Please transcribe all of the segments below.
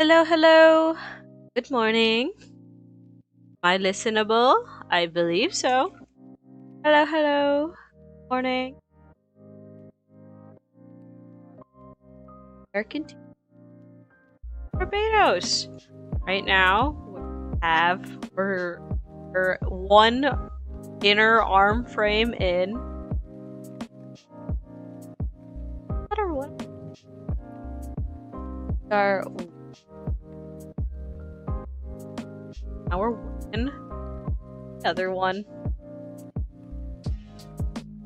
Hello, hello. Good morning. Am I listenable? I believe so. Hello, hello. Morning. American Barbados. Right now, we have her one inner arm frame in. What are what? Now we're working. The other one.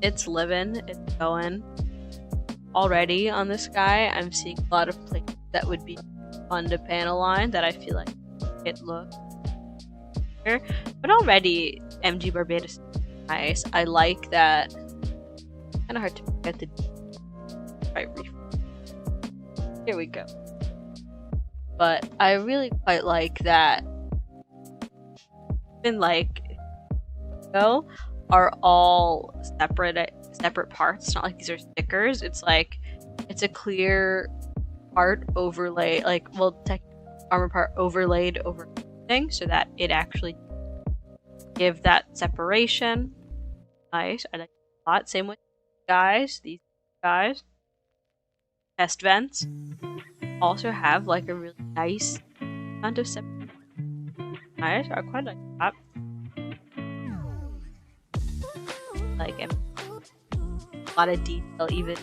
It's living. It's going. Already on this guy, I'm seeing a lot of places that would be fun to panel line that I feel like it looks here. But already, MG Barbatos is nice. I like that. Kind of hard to get the right reef. Here we go. But I really quite like that. Even like are all separate parts. Not like these are stickers. It's like it's a clear part overlay, armor part overlaid over thing, so that it actually give that separation. Nice. I like it a lot. Same with these guys. Test vents also have like a really nice amount of separation. Nice. I quite like that. Like a lot of detail, even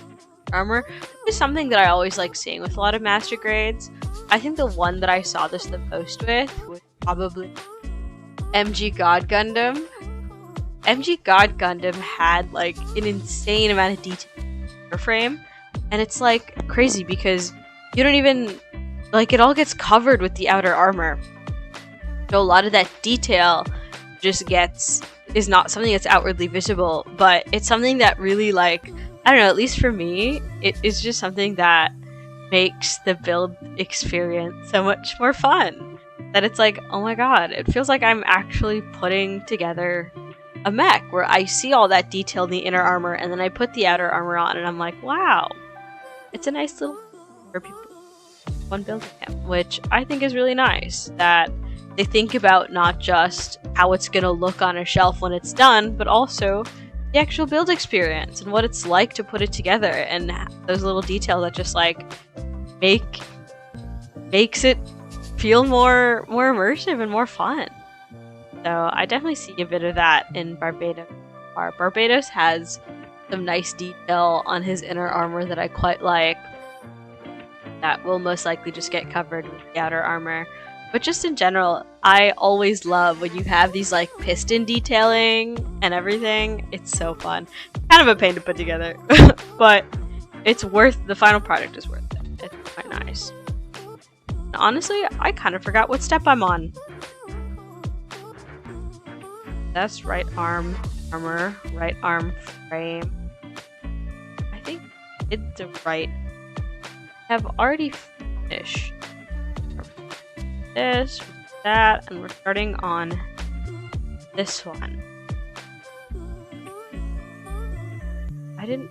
armor. This is something that I always like seeing with a lot of master grades. I think the one that I saw this the most with was probably MG God Gundam. MG God Gundam had like an insane amount of detail in the frame, and it's like crazy because you don't even like it all gets covered with the outer armor. So a lot of that detail just is not something that's outwardly visible, but it's something that really, like, I don't know, at least for me, it is just something that makes the build experience so much more fun. That it's like, oh my god, it feels like I'm actually putting together a mech where I see all that detail in the inner armor and then I put the outer armor on and I'm like, wow, it's a nice little for people one building him, which I think is really nice that they think about not just how it's gonna look on a shelf when it's done, but also the actual build experience and what it's like to put it together, and those little details that just like makes it feel more immersive and more fun. So I definitely see a bit of that in Barbatos. Barbatos has some nice detail on his inner armor that I quite like. That will most likely just get covered with the outer armor. But just in general, I always love when you have these like piston detailing and everything. It's so fun. Kind of a pain to put together, but it's the final product is worth it. It's quite nice. And honestly, I kind of forgot what step I'm on. That's right arm armor, right arm frame. I think it's the right. Have already finished this, that, and we're starting on this one. I believe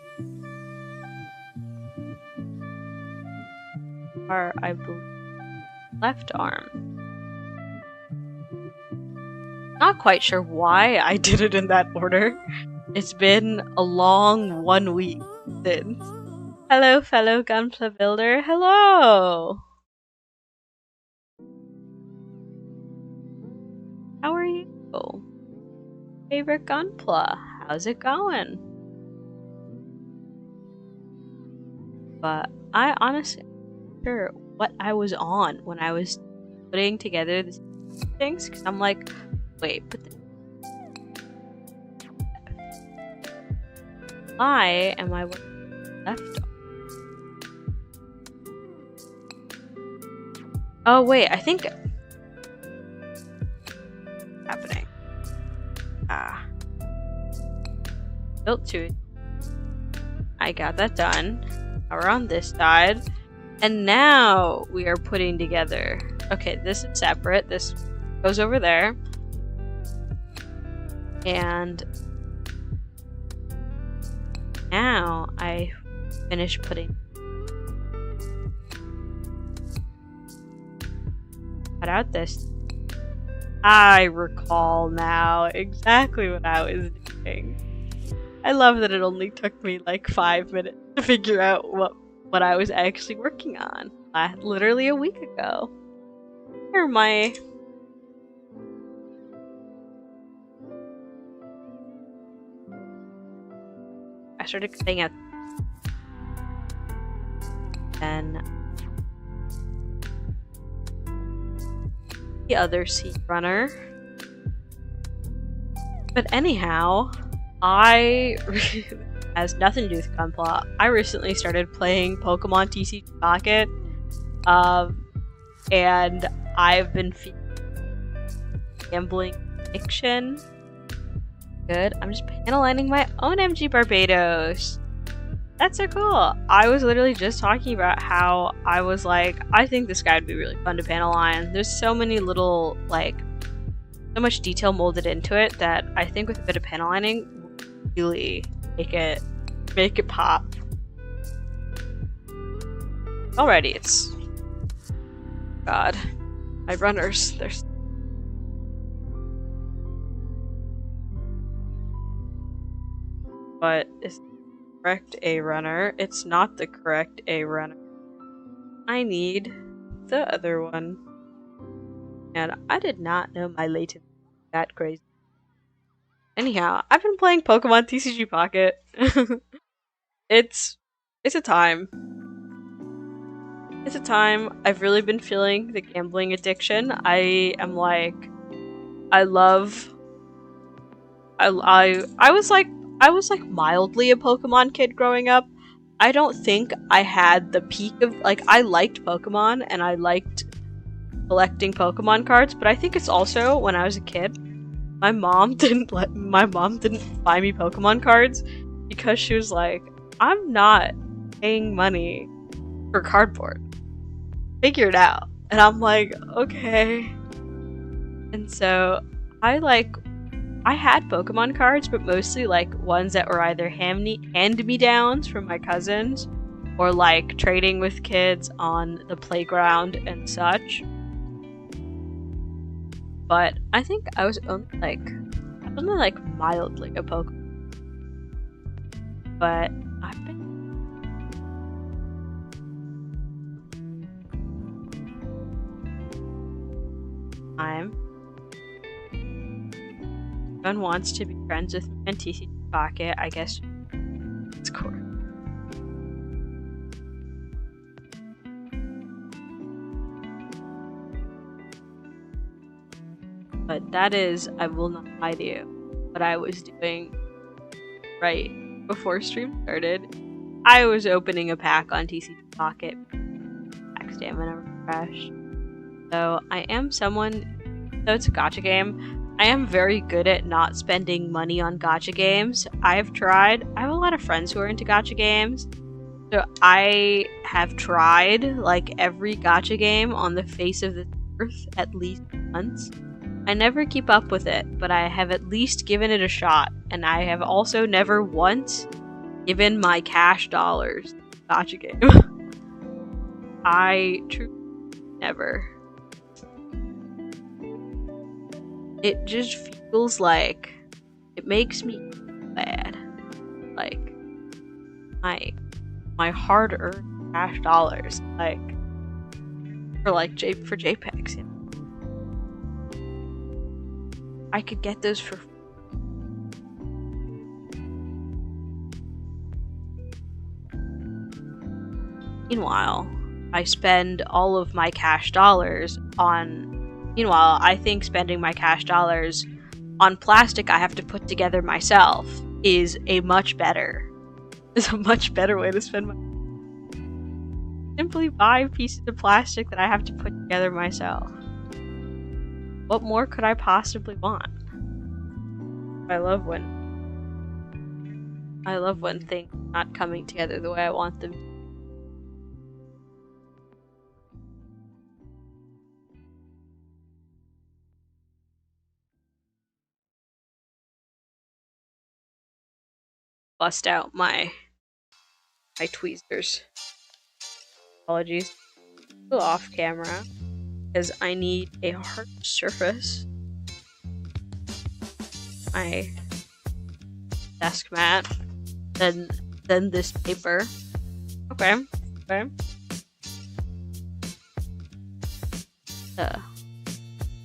left arm. Not quite sure why I did it in that order. It's been a long 1 week since. Hello, fellow gunpla builder. Hello! How are you? Favorite gunpla? How's it going? But I honestly am not sure what I was on when I was putting together these things, because I'm like, wait, but why am I left on? Oh wait, I think happening. Built to it. I got that done. Now we're on this side. And now we are putting together. Okay, this is separate. This goes over there. And now I finish putting. cut out this. I recall now exactly what I was doing. I love that it only took me like 5 minutes to figure out what I was actually working on. Literally a week ago. Here are my... I started cutting out... Then... the other sea runner. But anyhow, has nothing to do with gunpla. I recently started playing Pokemon TCG Pocket, and I've been feeling gambling addiction. Good. I'm just panelining my own MG Barbatos. That's so cool. I was literally just talking about how I was like, I think this guy would be really fun to panel line. There's so many little, like, so much detail molded into it that I think with a bit of panel lining will really make it pop. Alrighty, it's... God. My runners, they're... But is the correct A runner? It's not the correct A runner. I need the other one. And I did not know my latency was that crazy. Anyhow, I've been playing Pokemon TCG Pocket. It's a time. It's a time. I've really been feeling the gambling addiction. I am like, I was like mildly a Pokemon kid growing up. I don't think I had the peak of, like, I liked Pokemon and I liked collecting Pokemon cards, but I think it's also when I was a kid, my mom didn't buy me Pokemon cards because she was like, I'm not paying money for cardboard. Figure it out. And I'm like, okay. And so I had Pokemon cards, but mostly like ones that were either hand-me-downs from my cousins or like trading with kids on the playground and such. But I think I was only like mildly a Pokemon. But I've been Everyone wants to be friends with me on TCG Pocket, I guess it's cool. But that is, I will not lie to you, what I was doing right before stream started. I was opening a pack on TCG Pocket, pack stamina refresh. So I am someone, though it's a gacha game, I am very good at not spending money on gacha games. I have a lot of friends who are into gacha games, so I have tried like every gacha game on the face of the earth at least once. I never keep up with it, but I have at least given it a shot, and I have also never once given my cash dollars to a gacha game. I truly never. It just feels like it makes me bad. Like my hard-earned cash dollars, like for JPEGs. You know? I could get those for free. Meanwhile, I spend all of my cash dollars on... Meanwhile, I think spending my cash dollars on plastic I have to put together myself is a much better way to spend my... Simply buy pieces of plastic that I have to put together myself. What more could I possibly want? I love when things are not coming together the way I want them to. Bust out my tweezers. Apologies. A little off camera. because I need a hard surface. My desk mat, then this paper. Okay.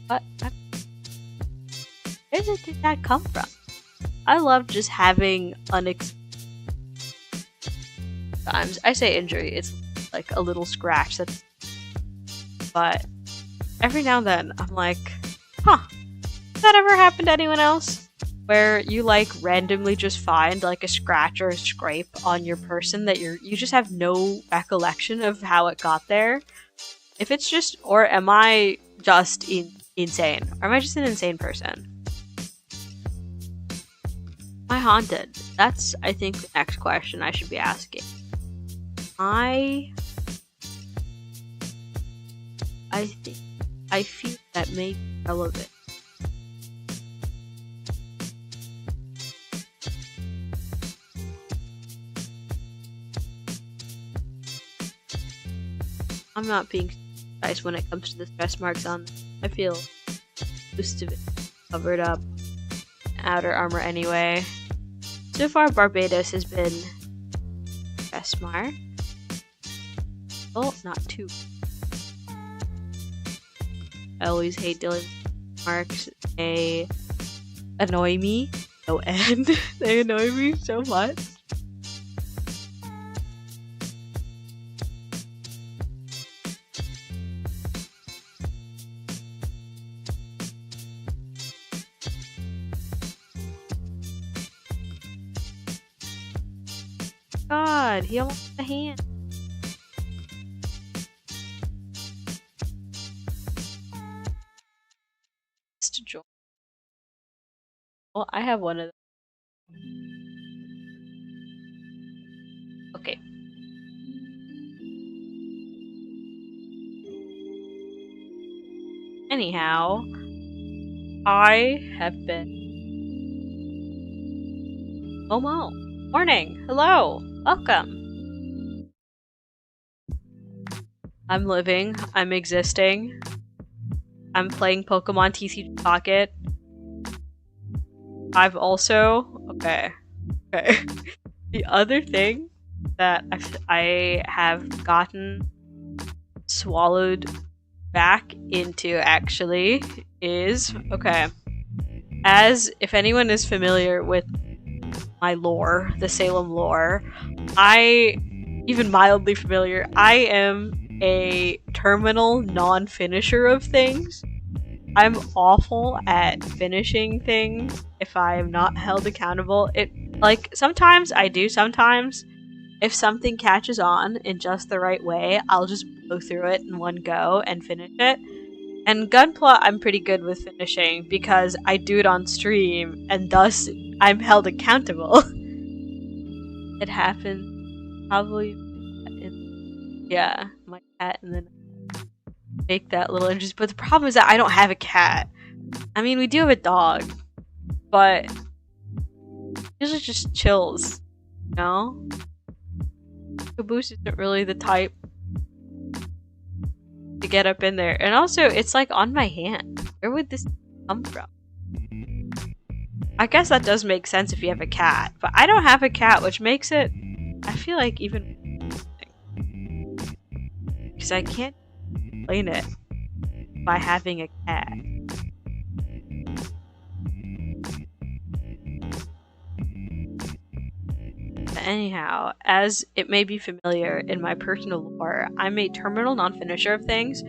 What? Where did that come from? I love just having times. I say injury, it's like a little scratch that's, but every now and then I'm like, huh, has that ever happened to anyone else? Where you like randomly just find like a scratch or a scrape on your person that you just have no recollection of how it got there? If it's just, or am I just insane? Or am I just an insane person? Am I haunted? That's, I think, the next question I should be asking. I feel that may be relevant. I'm not being nice when it comes to the stress marks on them. I feel most of it covered up. Outer armor anyway. So far, Barbatos has been stress mark. Oh, not too. I always hate dealing with marks. They annoy me. No end. They annoy me so much. God, he almost had a hand. To join. Well, I have one of them. Okay. Anyhow, I have been. Momo. Morning. Hello. Welcome. I'm living. I'm existing. I'm playing Pokemon TCG Pocket. I've also... Okay. The other thing that I have gotten swallowed back into, actually, is... Okay. As, if anyone is familiar with my lore, the Salem lore, even mildly familiar, I am a terminal non-finisher of things. I'm awful at finishing things if I am not held accountable. Sometimes I do, sometimes if something catches on in just the right way, I'll just go through it in one go and finish it. And gunpla I'm pretty good with finishing because I do it on stream and thus I'm held accountable. It happened probably my cat, and then make that little interest. But the problem is that I don't have a cat. I mean, we do have a dog, but usually just chills, you know? Caboose isn't really the type to get up in there. And also, it's like on my hand. Where would this come from? I guess that does make sense if you have a cat, but I don't have a cat, which makes it, I feel like, even because I can't explain it by having a cat. But anyhow, as it may be familiar in my personal lore, I'm a terminal non-finisher of things.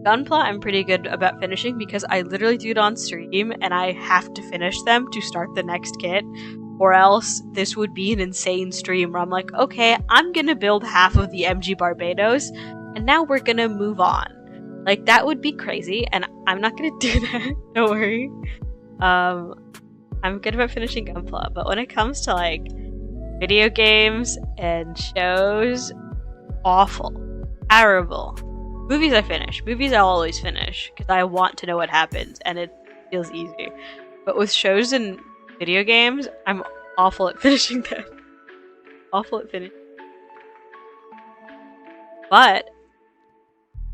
Gunpla I'm pretty good about finishing because I literally do it on stream and I have to finish them to start the next kit, or else this would be an insane stream where I'm like, okay, I'm gonna build half of the MG Barbatos and now we're gonna move on. Like, that would be crazy, and I'm not gonna do that, don't worry. I'm good about finishing Gunpla, but when it comes to, like, video games and shows, awful. Terrible. Movies I finish. Movies I'll always finish, because I want to know what happens, and it feels easy. But with shows and video games, I'm awful at finishing them. Awful at finishing. But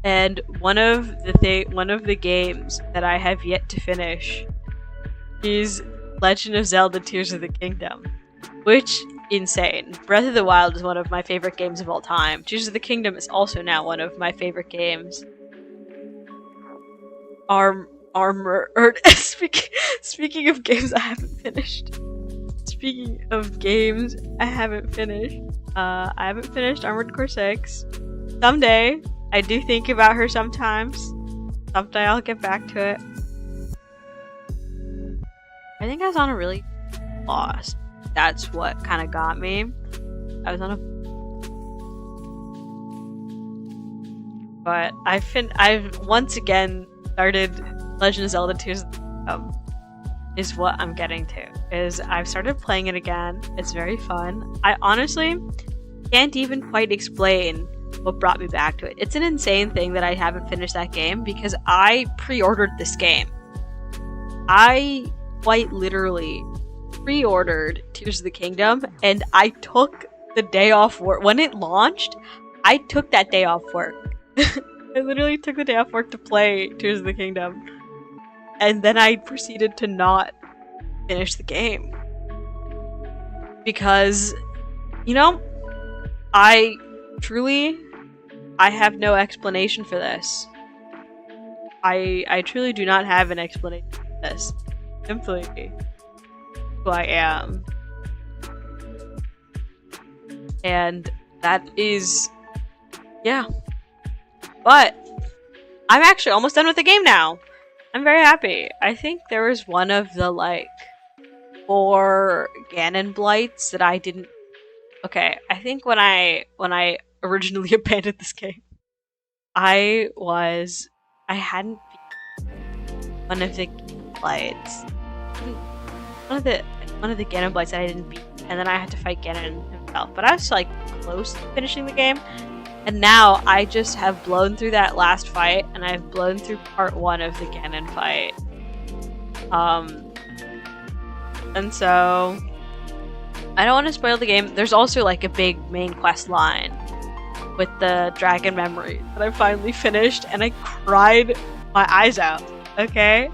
And one of the games that I have yet to finish is Legend of Zelda: Tears of the Kingdom, which insane. Breath of the Wild is one of my favorite games of all time. Tears of the Kingdom is also now one of my favorite games. Armor. Speaking of games I haven't finished. Speaking of games I haven't finished. I haven't finished Armored Core 6. Someday, I do think about her sometimes. Someday I'll get back to it. I think I was on a really lost. That's what kind of got me. I was on a. But I've once again started Legend of Zelda Tears is what I'm getting to. Is I've started playing it again. It's very fun. I honestly can't even quite explain what brought me back to it. It's an insane thing that I haven't finished that game because I pre-ordered this game. I quite literally pre-ordered Tears of the Kingdom and I took the day off work. When it launched, I took that day off work. I literally took the day off work to play Tears of the Kingdom. And then I proceeded to not finish the game. Because, you know, I have no explanation for this. I truly do not have an explanation for this. Simply who I am. And that is, yeah. But I'm actually almost done with the game now. I'm very happy. I think there was one of the, like, 4 Ganon Blights that I didn't... Okay, I think when I originally abandoned this game, I hadn't beat one of the Blights. One of the Ganon Blights that I didn't beat, and then I had to fight Ganon himself. But I was, like, close to finishing the game. And now I just have blown through that last fight, and I've blown through part 1 of the Ganon fight. And so I don't want to spoil the game. There's also like a big main quest line with the dragon memory that I finally finished, and I cried my eyes out. Okay,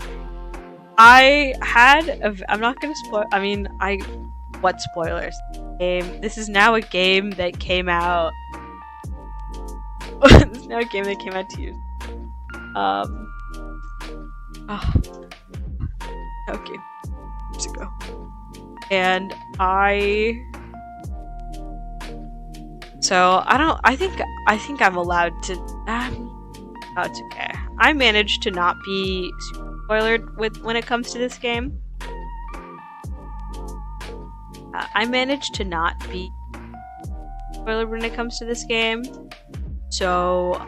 I'm not gonna spoil. I mean, what spoilers? This is now a game that came out. This is now a game that came out 2 years. Okay, years ago, and I think I'm allowed to. Oh, it's okay. I managed to not be super spoiled when it comes to this game. I managed to not be spoiled when it comes to this game. So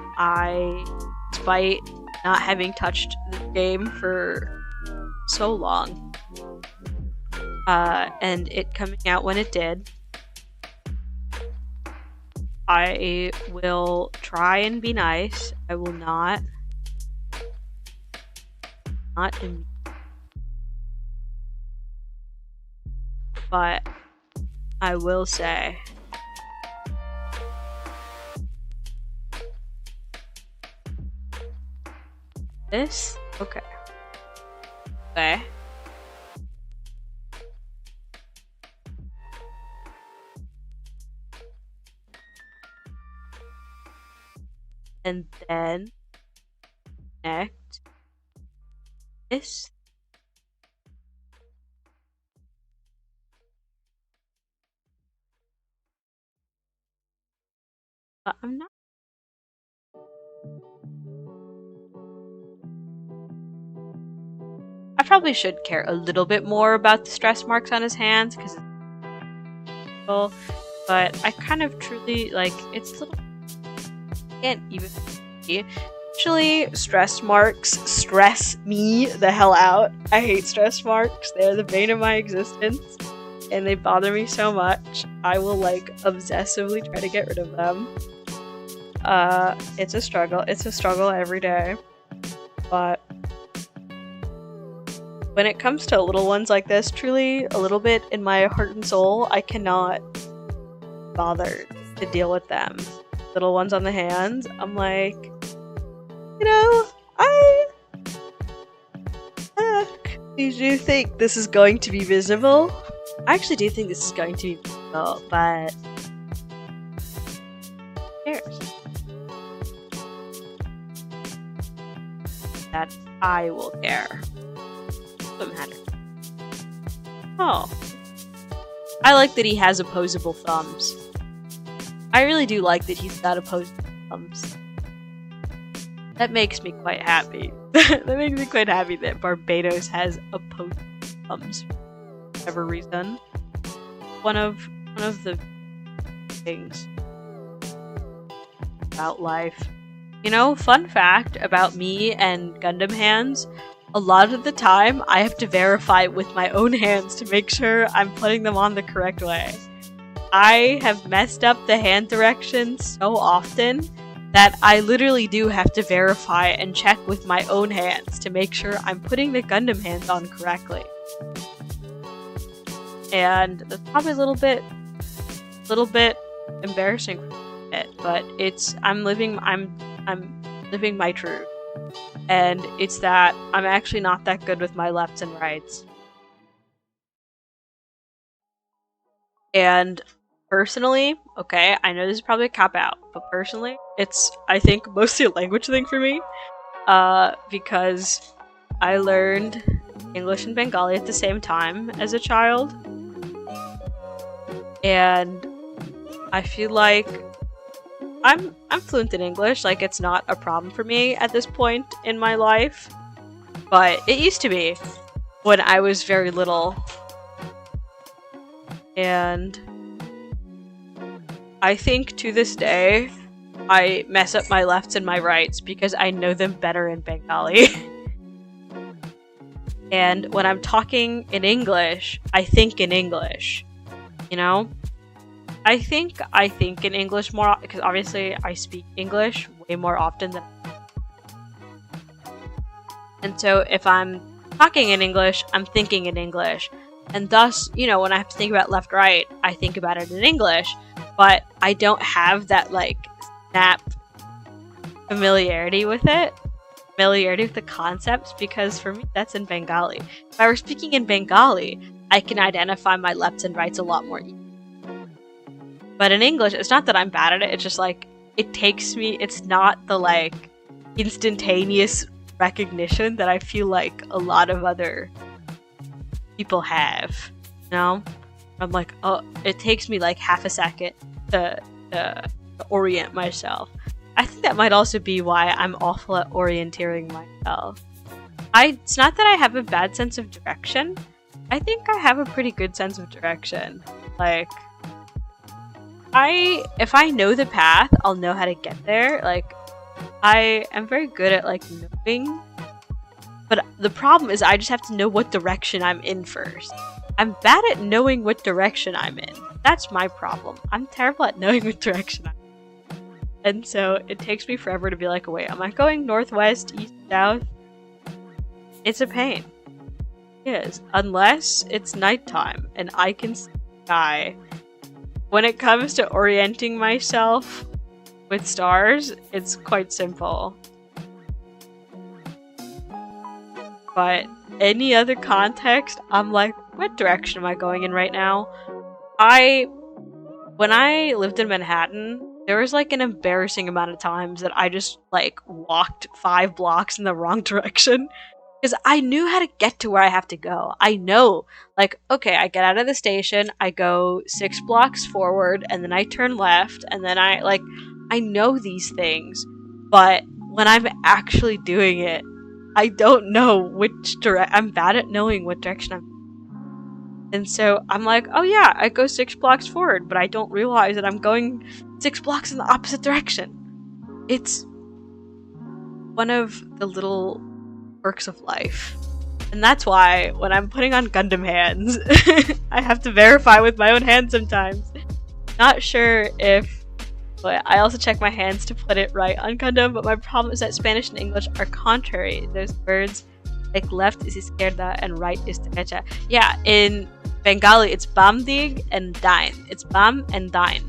despite not having touched the game for so long, and it coming out when it did, I will try and be nice. I will not but I will say this. Okay. And then next this. I'm not. I probably should care a little bit more about the stress marks on his hands because it's cool, but I kind of truly like it's a little. Can't even see. Actually, stress marks stress me the hell out. I hate stress marks. They're the bane of my existence, and they bother me so much. I will like obsessively try to get rid of them. It's a struggle. It's a struggle every day. But when it comes to little ones like this, truly a little bit in my heart and soul, I cannot bother to deal with them. Little ones on the hands, I'm like, You know, I do think this is going to be visible. I actually do think this is going to be visible, but who cares? That I will care. Doesn't matter. Oh. I like that he has opposable thumbs. I really do like that he's got opposable thumbs. That makes me quite happy. That makes me quite happy that Barbatos has opposable thumbs for whatever reason. One of the things about life. You know, fun fact about me and Gundam hands, a lot of the time I have to verify with my own hands to make sure I'm putting them on the correct way. I have messed up the hand directions so often that I literally do have to verify and check with my own hands to make sure I'm putting the Gundam hands on correctly. And that's probably a little bit embarrassing for it, but I'm living my truth. And it's that I'm actually not that good with my lefts and rights. And personally, okay, I know this is probably a cop-out, but personally, it's, I think, mostly a language thing for me. Because I learned English and Bengali at the same time as a child. And I feel like I'm fluent in English, like it's not a problem for me at this point in my life. But it used to be when I was very little. And I think to this day, I mess up my lefts and my rights because I know them better in Bengali. And when I'm talking in English, I think in English. You know? I think in English more because obviously I speak English way more often than. And so if I'm talking in English, I'm thinking in English. And thus, you know, when I have to think about left right, I think about it in English, but I don't have that like snap familiarity with the concepts, because for me that's in Bengali. If I were speaking in Bengali, I can identify my lefts and rights a lot more easily. But in English, it's not that I'm bad at it, it's just like, it takes me, it's not the like instantaneous recognition that I feel like a lot of other people have, you know? I'm like, oh, it takes me like half a second to orient myself. I think that might also be why I'm awful at orienteering myself. It's not that I have a bad sense of direction. I think I have a pretty good sense of direction. Like, if I know the path, I'll know how to get there. Like, I am very good at like knowing, but the problem is I just have to know what direction I'm in first. I'm bad at knowing what direction I'm in. That's my problem. I'm terrible at knowing what direction I'm in. And so it takes me forever to be like, wait, am I going northwest, east, south? It's a pain. It is. Unless it's nighttime and I can see the sky. When it comes to orienting myself with stars, it's quite simple. But any other context, I'm like, what direction am I going in right now? When I lived in Manhattan, there was like an embarrassing amount of times that I just like walked 5 blocks in the wrong direction. Because I knew how to get to where I have to go. I know, like, okay, I get out of the station, I go 6 blocks forward, and then I turn left, and then I know these things. But when I'm actually doing it, I don't know which I'm bad at knowing what direction I'm. And so I'm like, oh yeah, I go 6 blocks forward, but I don't realize that I'm going 6 blocks in the opposite direction. It's one of the little quirks of life. And that's why when I'm putting on Gundam hands, I have to verify with my own hands sometimes. Not sure if, but I also check my hands to put it right on Gundam, but my problem is that Spanish and English are contrary. There's words like left is izquierda and right is derecha. Yeah, in Bengali it's bamdig and dain. It's bam and dain,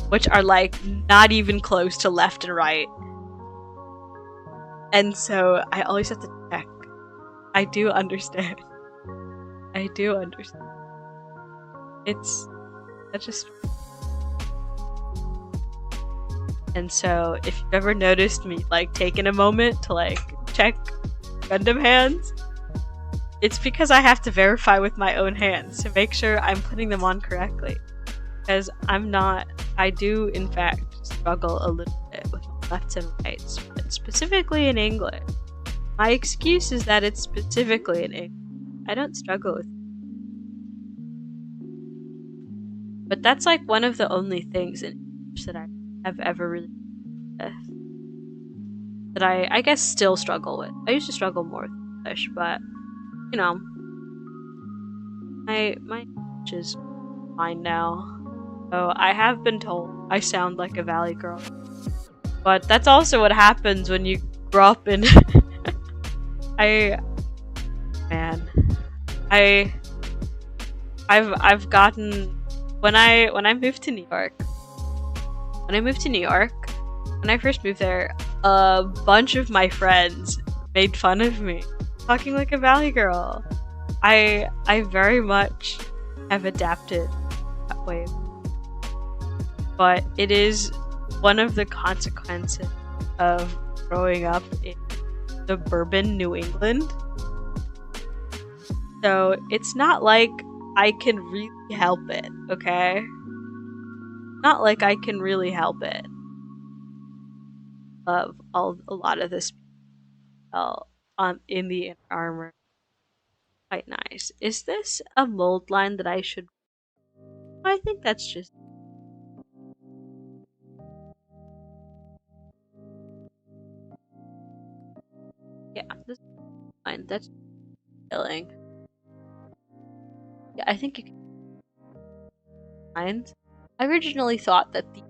which are like not even close to left and right. And so I always have to check. I do understand. I do understand. It's just. And so if you've ever noticed me like taking a moment to like check Gundam hands, it's because I have to verify with my own hands to make sure I'm putting them on correctly. Because I do in fact struggle a little bit with my lefts and rights, but specifically in English. My excuse is that it's specifically in English. I don't struggle with it. But that's like one of the only things in English that I have ever really with. That I guess still struggle with. I used to struggle more with English, but you know, my English is fine now. So I have been told I sound like a valley girl. But that's also what happens when you grow up in I've gotten when I moved to New York. When I first moved there, a bunch of my friends made fun of me talking like a valley girl. I very much have adapted that way. But it is one of the consequences of growing up in suburban New England. So it's not like I can really help it, okay? Not like I can really help it. Of a lot of this in the inner armor. Quite nice. Is this a mold line that I should... I think that's just... Yeah, this is fine. That's filling. Yeah, I think you can find. I originally thought that the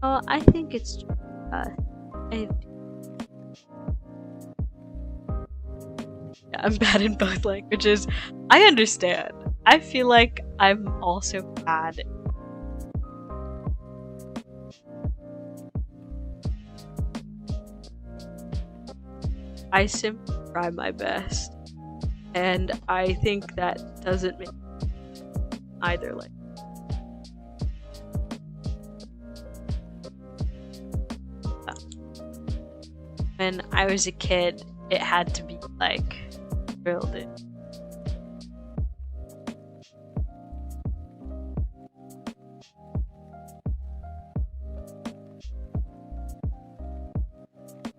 oh, I think it's just, yeah, I'm bad in both languages. I understand. I feel like I'm also bad. I simply try my best. And I think that doesn't make either like. When I was a kid, it had to be like drilled in.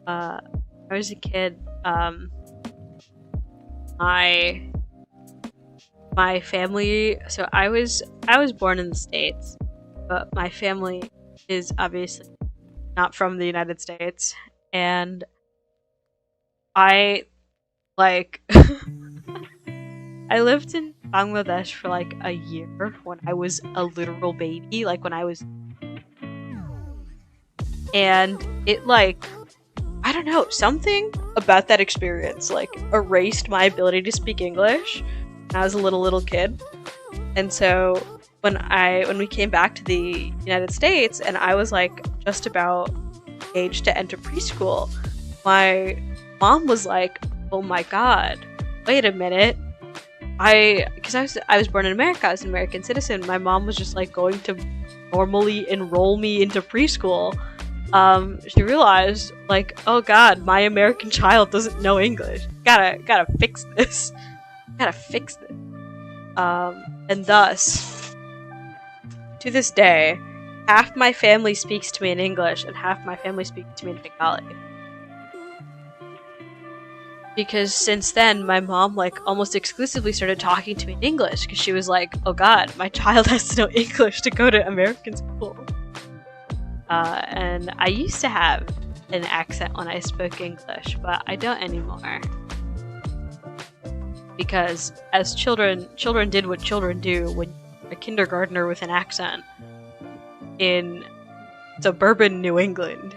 I was a kid, my family, so I was born in the States, but my family is obviously not from the United States, and I like I lived in Bangladesh for like a year when I was a literal baby, like when I was, and it like, I don't know, something about that experience like erased my ability to speak English when I was a little kid. And so when we came back to the United States and I was like just about age to enter preschool, my mom was like, "Oh my god, wait a minute." Because I was born in America, I was an American citizen, my mom was just like going to normally enroll me into preschool. She realized, like, oh god, my American child doesn't know English. Gotta fix this. Gotta fix this. And thus, to this day, half my family speaks to me in English and half my family speaks to me in Bengali. Because since then, my mom, like, almost exclusively started talking to me in English, because she was like, oh god, my child has to know English to go to American school. And I used to have an accent when I spoke English, but I don't anymore. Because as children did what children do when you're a kindergartner with an accent in suburban New England.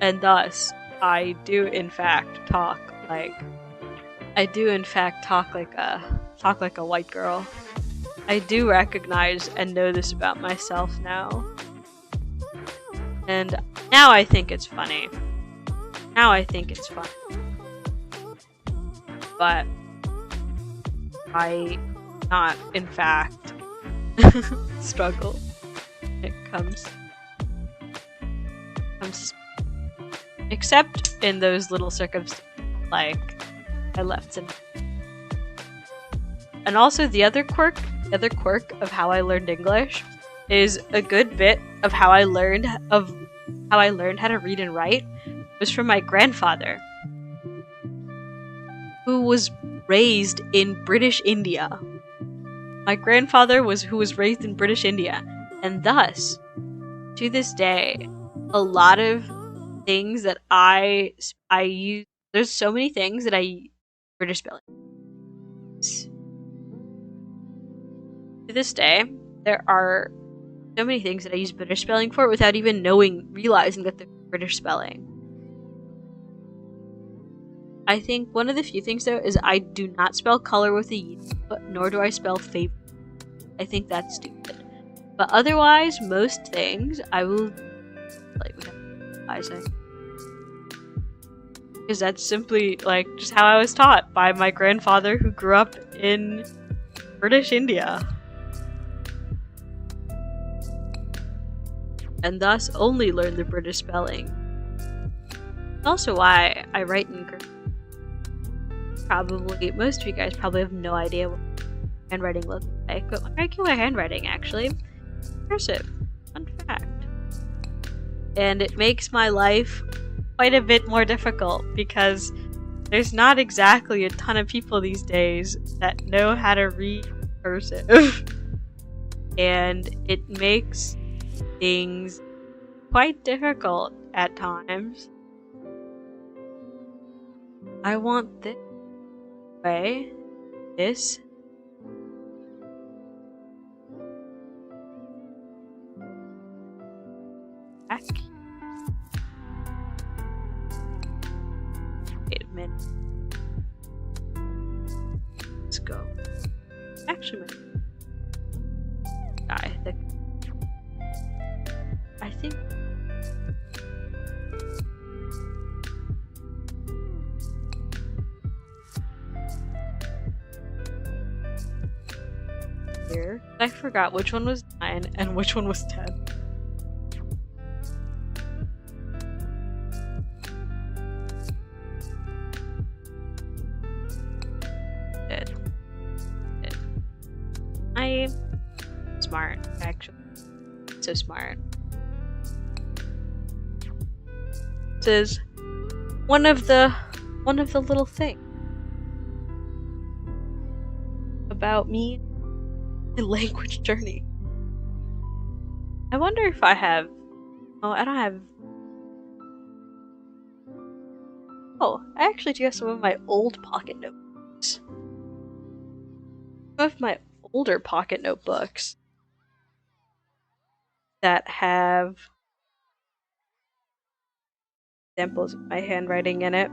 And thus, I do in fact talk like I do in fact talk like a white girl. I do recognize and know this about myself now. And now I think it's funny. Now I think it's funny. But I not in fact struggle when it comes except in those little circumstances like I left some. And also the other quirk of how I learned English is a good bit of how I learned how to read and write was from my grandfather, who was raised in British India. My grandfather who was raised in British India, and thus, to this day, a lot of things that I use. There's so many things that I use British spelling. To this day, there are so many things that I use British spelling for without even realizing that they're British spelling. I think one of the few things though is I do not spell color with a Y, nor do I spell favorite. I think that's stupid. But otherwise, most things I will like I say. Because that's simply like just how I was taught by my grandfather who grew up in British India. And thus only learned the British spelling. That's also why I write in cursive. Probably, most of you guys probably have no idea what handwriting looks like, but regular handwriting actually, cursive, fun fact. And it makes my life quite a bit more difficult because there's not exactly a ton of people these days that know how to read cursive. And it makes things quite difficult at times. I want this way, this. Back. Wait a minute. Let's go. Actually, I think here. I forgot which one was 9 and which one was 10. I'm smart, actually. So smart. This is one of the little things about me and language journey. I wonder if I have. Oh, I don't have. Oh, I actually do have some of my old pocket notebooks. Some of my older pocket notebooks that have examples of my handwriting in it.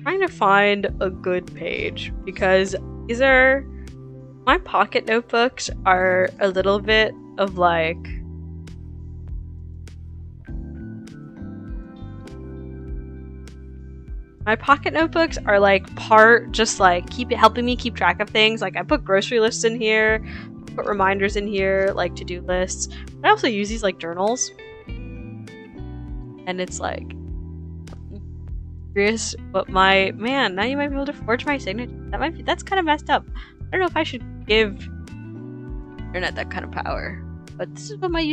Trying to find a good page because these are my pocket notebooks are a little bit of like my pocket notebooks are like part just like helping me keep track of things. Like I put grocery lists in here, put reminders in here, like to-do lists. I also use these like journals. And it's like curious what my man, now you might be able to forge my signature. That's kind of messed up. I don't know if I should give internet that kind of power. But this is what my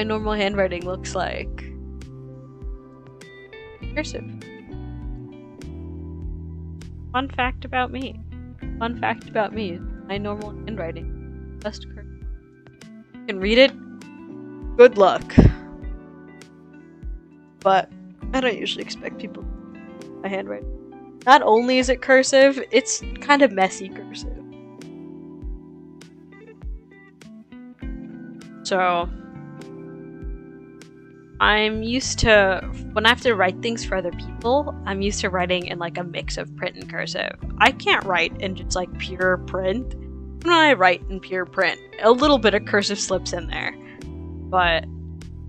normal handwriting looks like. Cursive. Fun fact about me. Fun fact about me. My normal handwriting. Just cursive. You can read it. Good luck. but I don't usually expect people to read my handwriting. Not only is it cursive, it's kind of messy cursive. So I'm used to, when I have to write things for other people, I'm used to writing in like a mix of print and cursive. I can't write in just like pure print. When I write in pure print, a little bit of cursive slips in there, but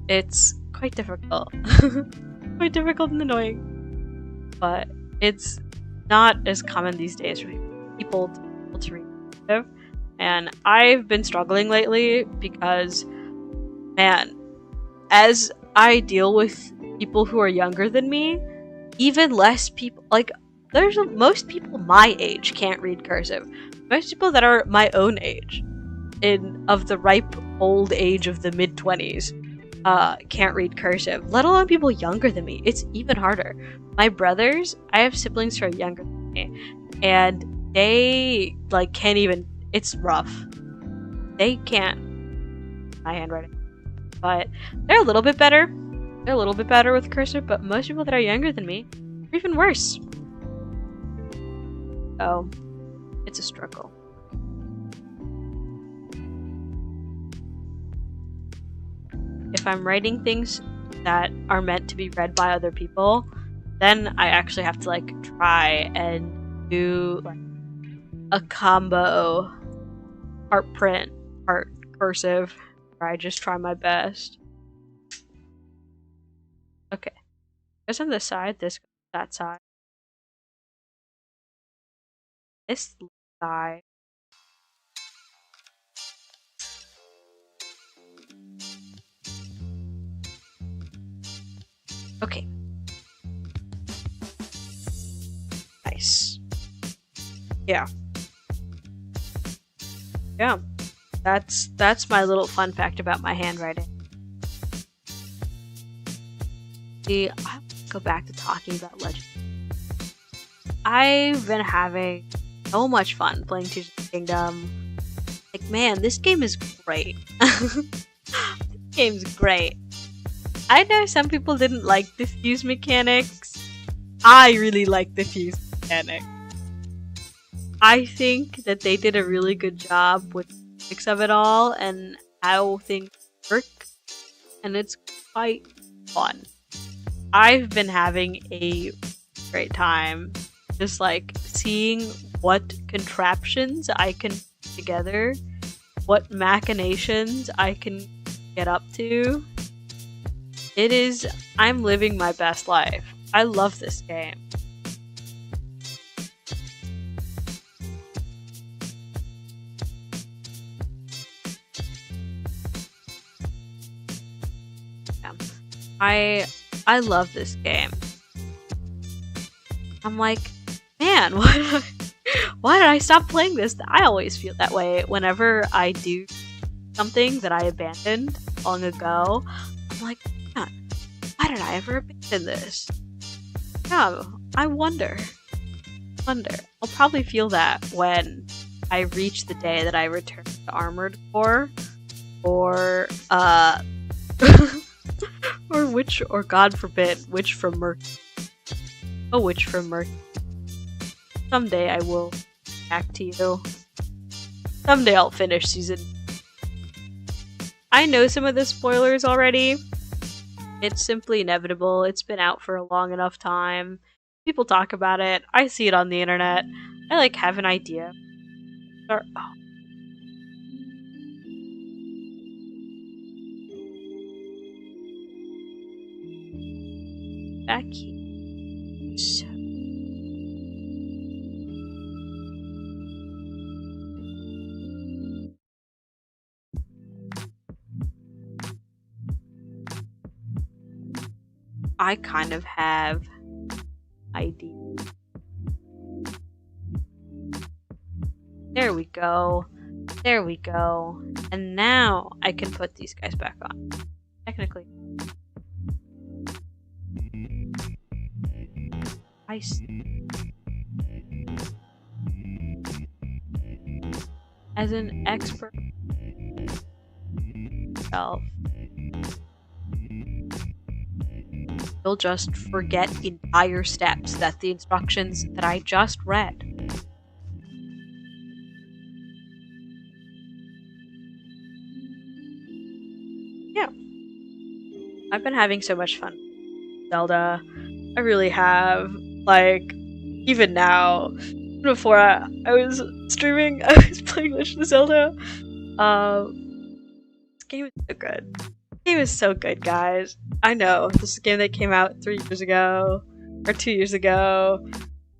it's quite difficult. Quite difficult and annoying. But it's not as common these days for people to read cursive. And I've been struggling lately because, man, as I deal with people who are younger than me, even less people, like, most people my age can't read cursive. Most people that are my own age, of the ripe old age of the mid-20s, can't read cursive, let alone people younger than me. It's even harder. My brothers, I have siblings who are younger than me, and they, like, can't even, it's rough. They can't my handwriting. But they're a little bit better. They're a little bit better with cursive, but most people that are younger than me are even worse. So, it's a struggle. If I'm writing things that are meant to be read by other people, then I actually have to like try and do like a combo, part print, part cursive, where I just try my best. Okay, this on this side, this that side, this side. Okay. Nice. Yeah. Yeah. That's my little fun fact about my handwriting. See, I'll go back to talking about Legend. I've been having so much fun playing Tears of the Kingdom. Like, man, this game is great. This game's great. I know some people didn't like the fuse mechanics. I really like the fuse mechanic. I think that they did a really good job with the physics of it all and how things work, and it's quite fun. I've been having a great time just like seeing what contraptions I can put together, what machinations I can get up to. I'm living my best life. I love this game. Yeah. I love this game. I'm like, man, why did I stop playing this? I always feel that way whenever I do something that I abandoned long ago. I'm like, man, why did I ever abandon this? Yeah, I wonder. I'll probably feel that when I reach the day that I return to Armored Core, or or Witch, or God forbid, Witch from Mercury. A Witch from Mercury. Someday I will back to you. Someday I'll finish season. I know some of the spoilers already. It's simply inevitable. It's been out for a long enough time. People talk about it. I see it on the internet. I like have an idea. Back here. So. I kind of have ideas. There we go. There we go. And now I can put these guys back on. Technically. I see. As an expert self. you'll just forget the entire steps that the instructions that I just read. Yeah. I've been having so much fun with Zelda. I really have. Like, even now, before I was streaming, I was playing Legend of Zelda. This game is so good. This game is so good, guys. I know, this is a game that came out 3 years ago, or 2 years ago,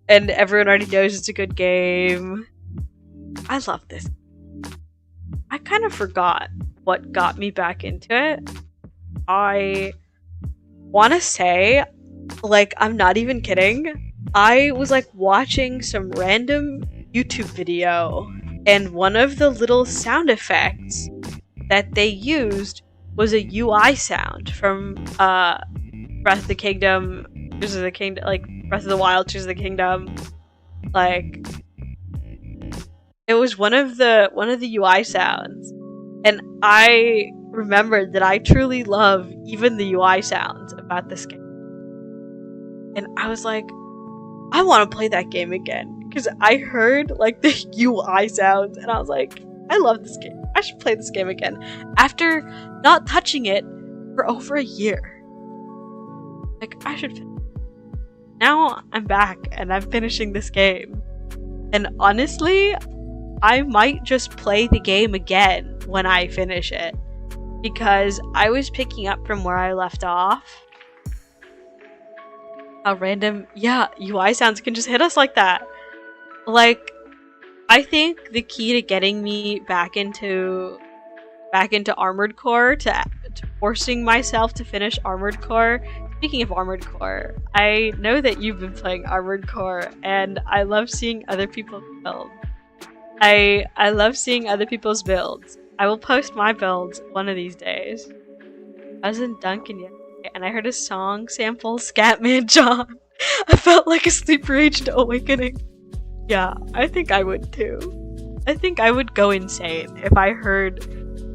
and everyone already knows it's a good game. I love this. I kind of forgot what got me back into it. I want to say, like, I'm not even kidding, I was like watching some random YouTube video, and one of the little sound effects that they used was a UI sound from Breath of the Kingdom, Tears of the Kingdom, like Breath of the Wild, Tears of the Kingdom. Like, it was one of the UI sounds, and I remembered that I truly love even the UI sounds about this game. And I was like, I want to play that game again, because I heard like the UI sounds, and I was like, I love this game. I should play this game again after not touching it for over a year. Like, I should. Now I'm back and I'm finishing this game, and honestly, I might just play the game again when I finish it, because I was picking up from where I left off. How random, yeah, UI sounds can just hit us like that. Like, I think the key to getting me back into Armored Core, to forcing myself to finish Armored Core. Speaking of Armored Core, I know that you've been playing Armored Core, and I love seeing other people's builds. I love seeing other people's builds. I will post my builds one of these days. I was in Duncan yesterday, and I heard a song sample Scatman John. I felt like a Sleeper Aged Awakening. Yeah, I think I would too. I think I would go insane if I heard,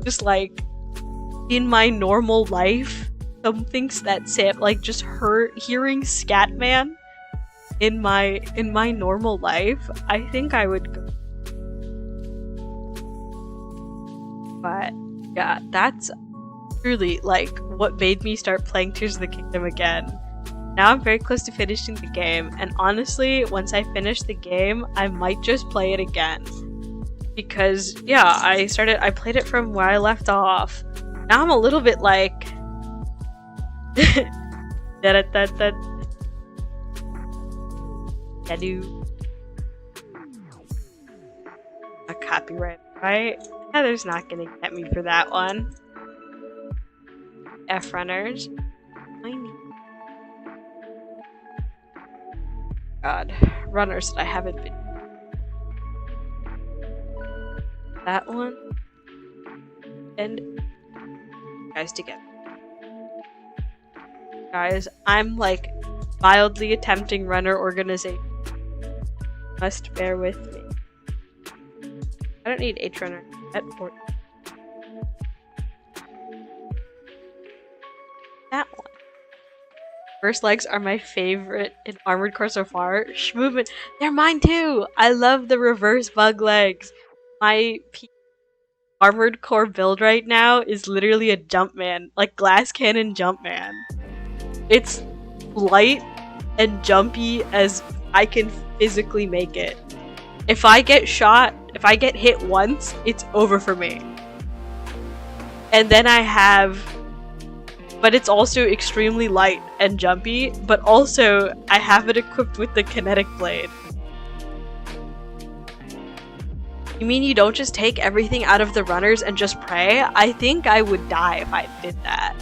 just like, in my normal life, something that like just hearing Scatman in my normal life. I think I would go. But yeah, that's truly like what made me start playing Tears of the Kingdom again. Now I'm very close to finishing the game, and honestly, once I finish the game, I might just play it again. Because, yeah, I played it from where I left off. Now I'm a little bit like... A copyright, right? Heather's not gonna get me for that one. F-runners. I need... God, runners that I haven't been. That one. And guys together. Guys, I'm like mildly attempting runner organization. Must bear with me. I don't need H runner at 4. That one. First legs are my favorite in Armored Core so far. Movement, they're mine too! I love the reverse bug legs. My Armored Core build right now is literally a Jumpman, like Glass Cannon Jumpman. It's light and jumpy as I can physically make it. If I get shot, if I get hit once, it's over for me. And then I have... But it's also extremely light and jumpy, but also I have it equipped with the kinetic blade. You mean you don't just take everything out of the runners and just pray? I think I would die if I did that.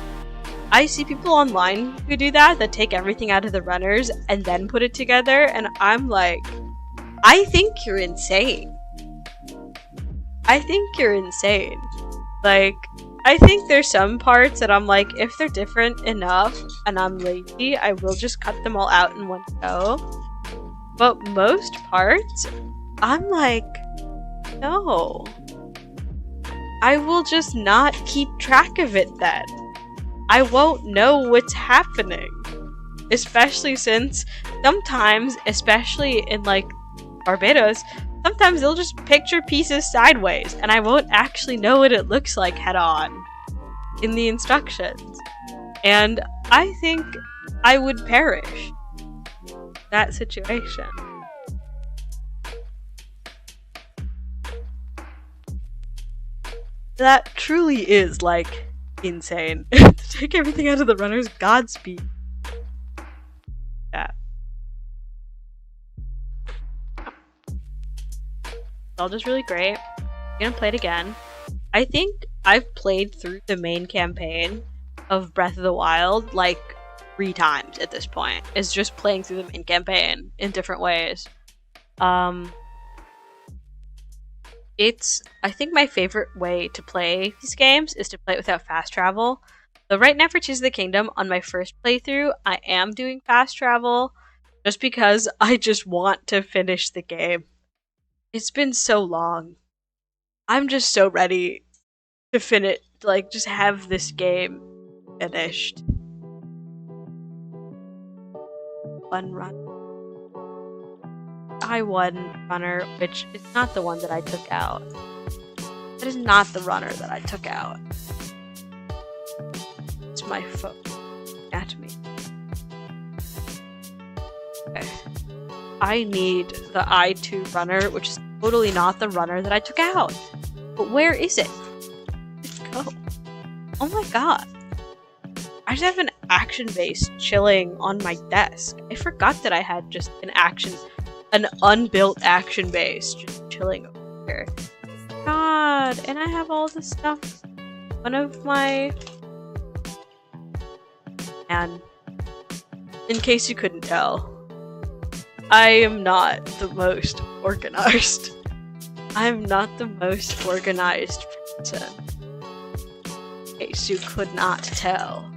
I see people online who do that take everything out of the runners and then put it together, and I'm like, I think you're insane. I think you're insane. Like, I think there's some parts that I'm like, if they're different enough and I'm lazy, I will just cut them all out in one go. But most parts, I'm like, no. I will just not keep track of it then. I won't know what's happening. especially since sometimes, especially in like Barbados, sometimes they'll just picture pieces sideways and I won't actually know what it looks like head on in the instructions. And I think I would perish in that situation. That truly is, like, insane. To take everything out of the runners, Godspeed. Yeah. It's all just really great. I'm gonna play it again. I think I've played through the main campaign of Breath of the Wild, like, 3 times at this point. It's just playing through the main campaign in different ways. It's, I think my favorite way to play these games is to play it without fast travel. So right now for Tears of the Kingdom, on my first playthrough, I am doing fast travel just because I just want to finish the game. It's been so long. I'm just so ready to finish, like, just have this game finished. One run. I won runner, which is not the one that I took out. That is not the runner that I took out. It's my phone at me. Okay. I need the I2 runner, which is totally not the runner that I took out. But where is it? Let's go. Oh my god. I just have an action base chilling on my desk. I forgot that I had just an unbuilt action base just chilling over here. God, and I have all this stuff. One of my... And in case you couldn't tell, I am not the most organized. I'm not the most organized person. In case you could not tell.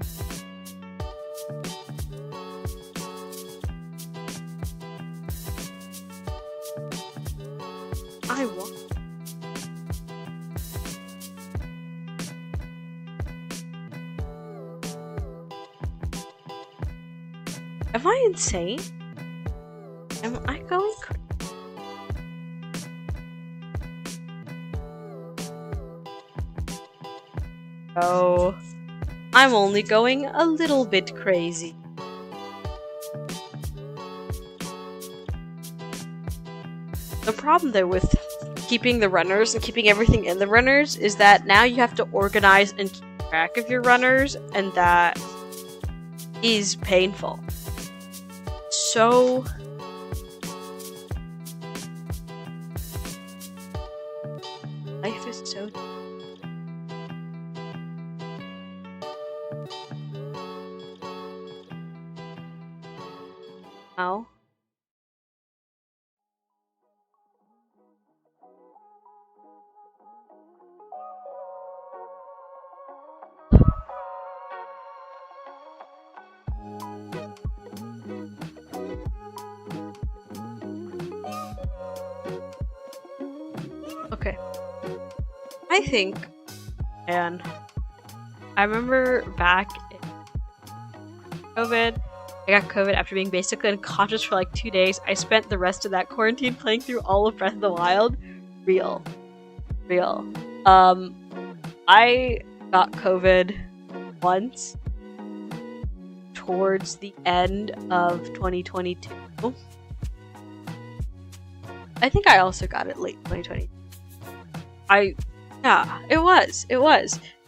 I want. Am I insane? Am I going crazy? Oh, I'm only going a little bit crazy. The problem though with keeping the runners and keeping everything in the runners is that now you have to organize and keep track of your runners, and that is painful. So life is so now. Okay. I think, and I remember back in COVID, I got COVID after being basically unconscious for like 2 days. I spent the rest of that quarantine playing through all of Breath of the Wild. Real. I got COVID once towards the end of 2022. I think I also got it late 2020. Yeah, it was.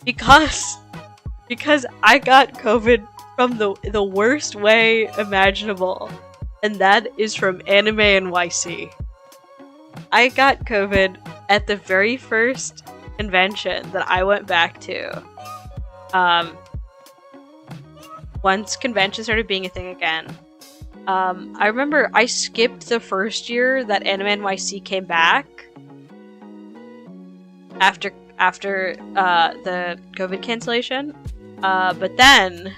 Because I got COVID from the worst way imaginable, and that is from Anime NYC. I got COVID at the very first convention that I went back to. Once conventions started being a thing again. I remember I skipped the first year that Anime NYC came back after the COVID cancellation. But then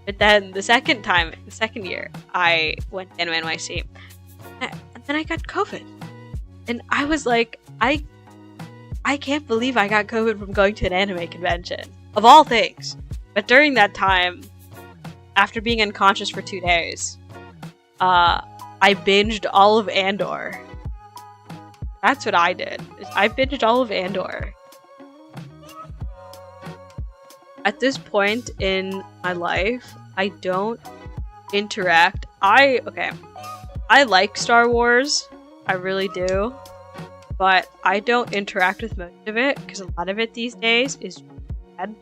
the second year, I went to Anime NYC, and then I got COVID, and I was like, I can't believe I got COVID from going to an anime convention, of all things. But during that time, after being unconscious for 2 days, I binged all of Andor. That's what I did. I binged all of Andor. At this point in my life, I don't interact. I like Star Wars. I really do. But I don't interact with most of it because a lot of it these days is bad.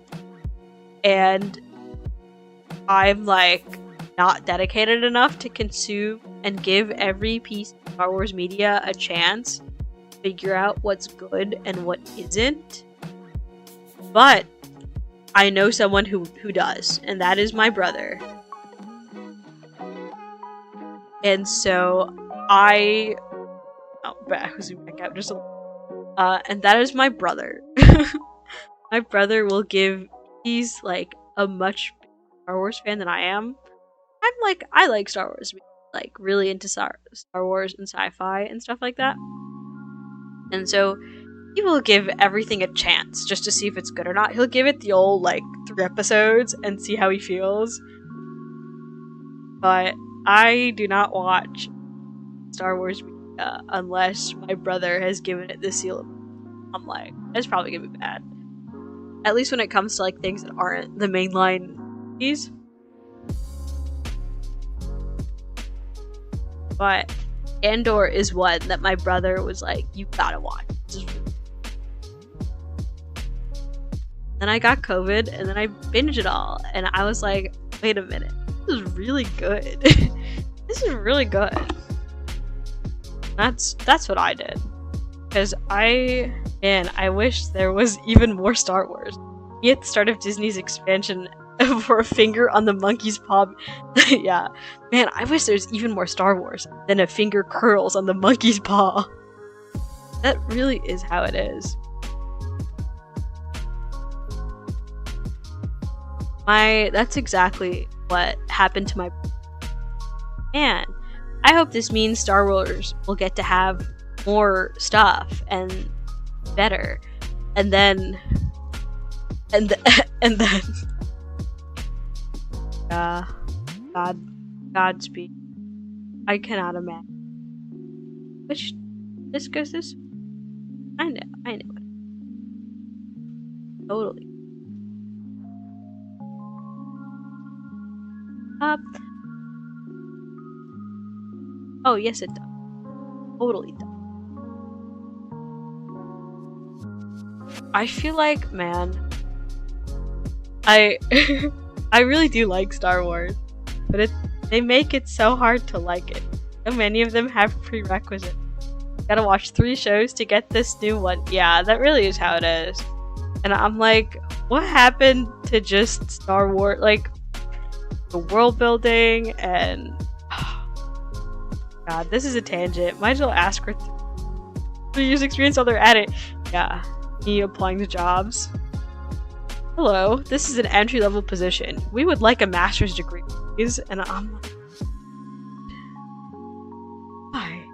And I'm like not dedicated enough to consume and give every piece of Star Wars media a chance to figure out what's good and what isn't. But I know someone who does, and that is my brother. And so back out just a little. And that is my brother. My brother will he's like a much bigger Star Wars fan than I am. I like Star Wars, like really into Star Wars and sci-fi and stuff like that. And so he will give everything a chance just to see if it's good or not. He'll give it the old like 3 episodes and see how he feels. But I do not watch Star Wars media unless my brother has given it the seal of approval. I'm like, it's probably gonna be bad. At least when it comes to like things that aren't the mainline movies. But Andor is one that my brother was like, you gotta watch. Then I got COVID, and then I binged it all, and I was like, wait a minute, this is really good. This is really good. That's what I did. Because I wish there was even more Star Wars. Me at the start of Disney's expansion for a finger on the monkey's paw. Yeah. Man, I wish there's even more Star Wars than a finger curls on the monkey's paw. That really is how it is. That's exactly what happened to my... Man, I hope this means Star Wars will get to have more stuff and better. And then... Godspeed. I cannot imagine. Which... This goes this... I know it. Totally. Oh, yes, it does. Totally does. I feel like, man, I really do like Star Wars, but they make it so hard to like it. So many of them have prerequisites. Gotta watch 3 shows to get this new one. Yeah, that really is how it is. And I'm like, what happened to just Star Wars? Like, the world building and... God, this is a tangent. Might as well ask for 3 years experience while they're at it. Yeah, me applying to jobs. Hello, this is an entry-level position. We would like a master's degree, please. And I'm like... Why?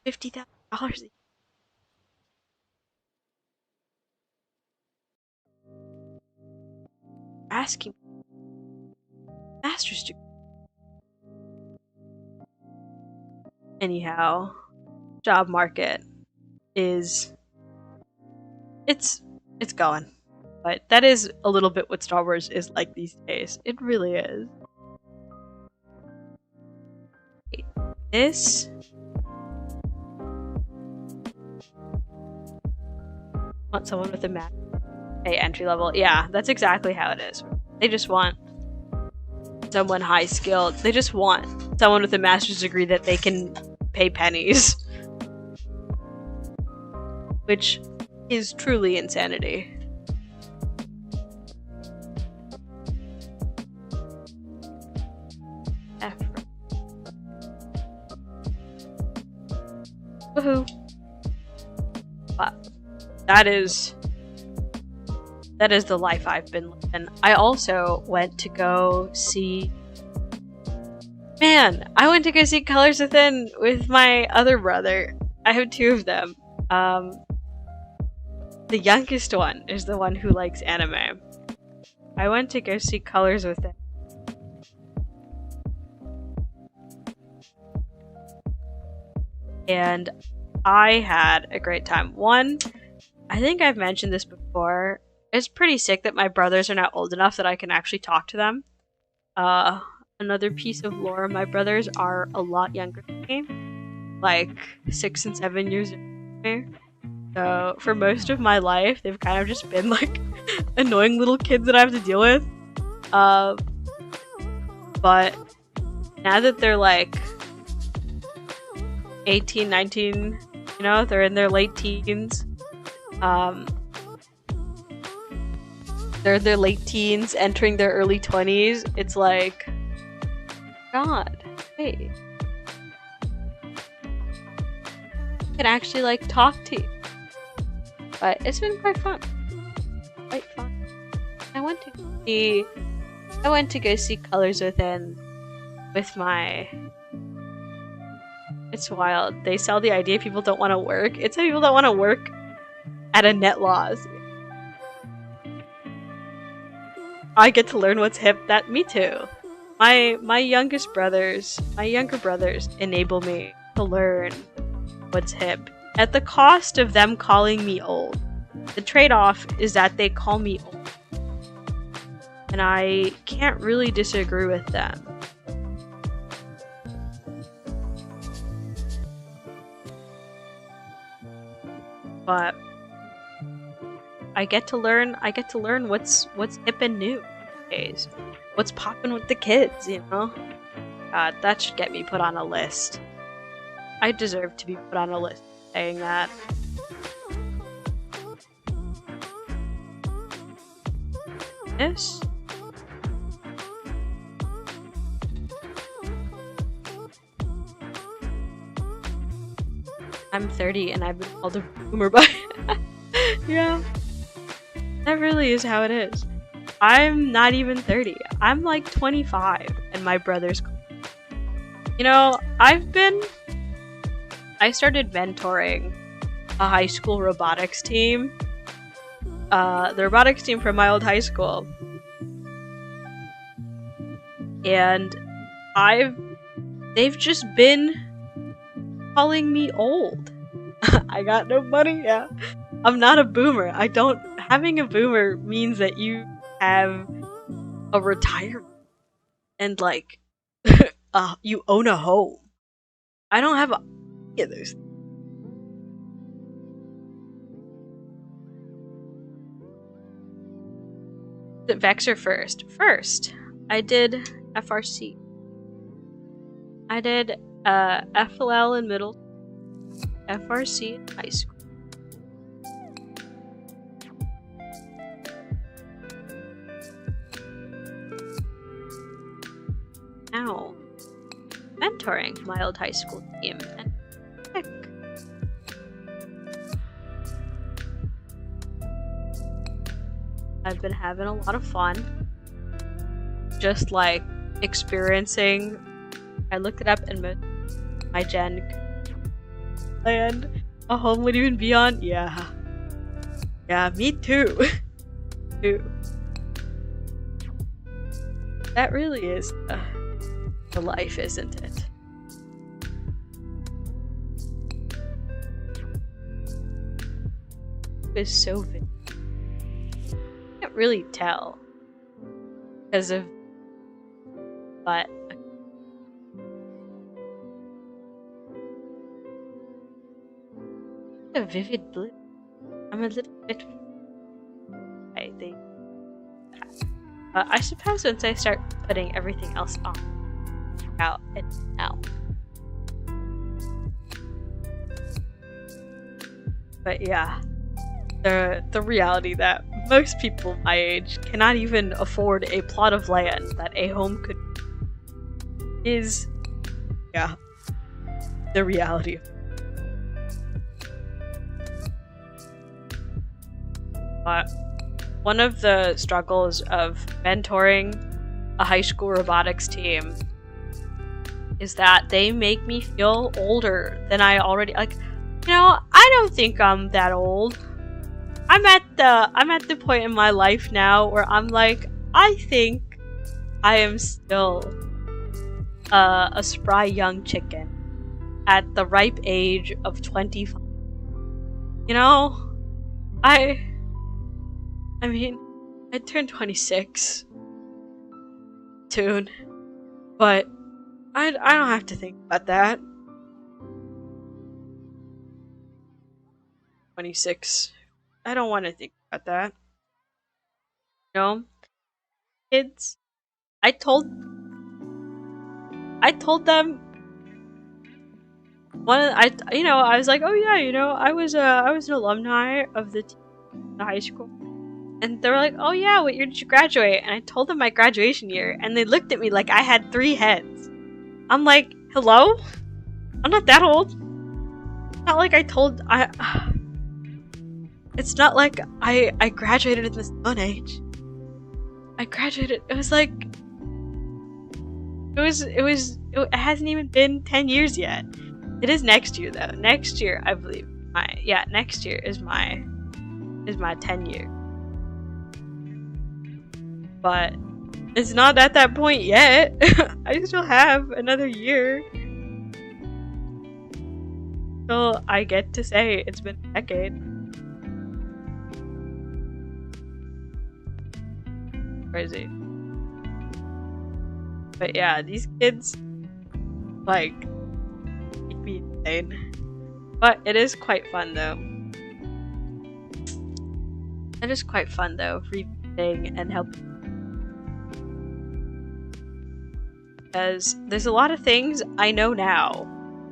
$50,000 asking master's degree. Anyhow, job market is it's going. But that is a little bit what Star Wars is like these days. It really is. This want someone with a math entry level. Yeah, that's exactly how it is. They just want someone high skilled. They just want someone with a master's degree that they can pay pennies. Which is truly insanity. Woohoo. But that is the life I've been living. I also went to go see... Man, I went to go see Colors Within with my other brother. I have two of them. The youngest one is the one who likes anime. I went to go see Colors with him. And I had a great time. One, I think I've mentioned this before. It's pretty sick that my brothers are now old enough that I can actually talk to them. Another piece of lore, my brothers are a lot younger than me. Like 6 and 7 years younger than me. So for most of my life, they've kind of just been like annoying little kids that I have to deal with. But now that they're like 18, 19, you know, they're in their late teens. They're in their late teens, entering their early 20s. It's like, God, hey. I can actually like talk to you. But it's been quite fun. Quite fun. I went to go see Colors Within with my... It's wild. They sell the idea people don't want to work. It's people that want to work at a net loss. I get to learn what's hip. That me too. My younger brothers enable me to learn what's hip at the cost of them calling me old. The trade-off is that they call me old, and I can't really disagree with them. But I get to learn what's hip and new nowadays. What's poppin' with the kids, you know? God, that should get me put on a list. I deserve to be put on a list saying that. This? I'm 30 and I've been called a boomer by yeah. That really is how it is. I'm not even 30. I'm like 25 and my brother's... You know, I started mentoring a high school robotics team. The robotics team from my old high school. And they've just been calling me old. I got no money, yeah. I'm not a boomer. Having a boomer means that you have a retirement and like you own a home. I don't have any of those. Vexer first. First, I did FRC. I did FLL in middle, FRC in high school. Now, mentoring my old high school team, and heck, I've been having a lot of fun. Just like experiencing. I looked it up and my gen land a home would even be on. Yeah, me too. Too. That really is the life, isn't it? It was so vivid. I can't really tell because of, but a vivid blue. I'm a little bit. I think. I suppose once I start putting everything else on, out and out. But yeah, the reality that most people my age cannot even afford a plot of land that a home could is, yeah, the reality. But one of the struggles of mentoring a high school robotics team is that they make me feel older than I already, like, You know, I don't think I'm that old. I'm at the point in my life now where I'm like, I think I am still a spry young chicken at the ripe age of 25. You know, I mean, I turned 26 soon, but I don't have to think about that. 26. I don't want to think about that. You know, kids. I told them I was like, oh yeah, I was an alumni of the high school, and they were like, oh yeah, what year did you graduate? And I told them my graduation year, and they looked at me like I had 3 heads. I'm like, hello, I'm not that old. It's not like It's not like I graduated in the Stone Age. I graduated. It was like it hasn't even been 10 years yet. It is next year though. Next year, I believe. Next year is my 10 year. But it's not at that point yet. I still have another year. So I get to say it's been a decade. Crazy. But yeah, these kids like make me insane. But it is quite fun though. It is quite fun though, revisiting and helping. Because there's a lot of things I know now,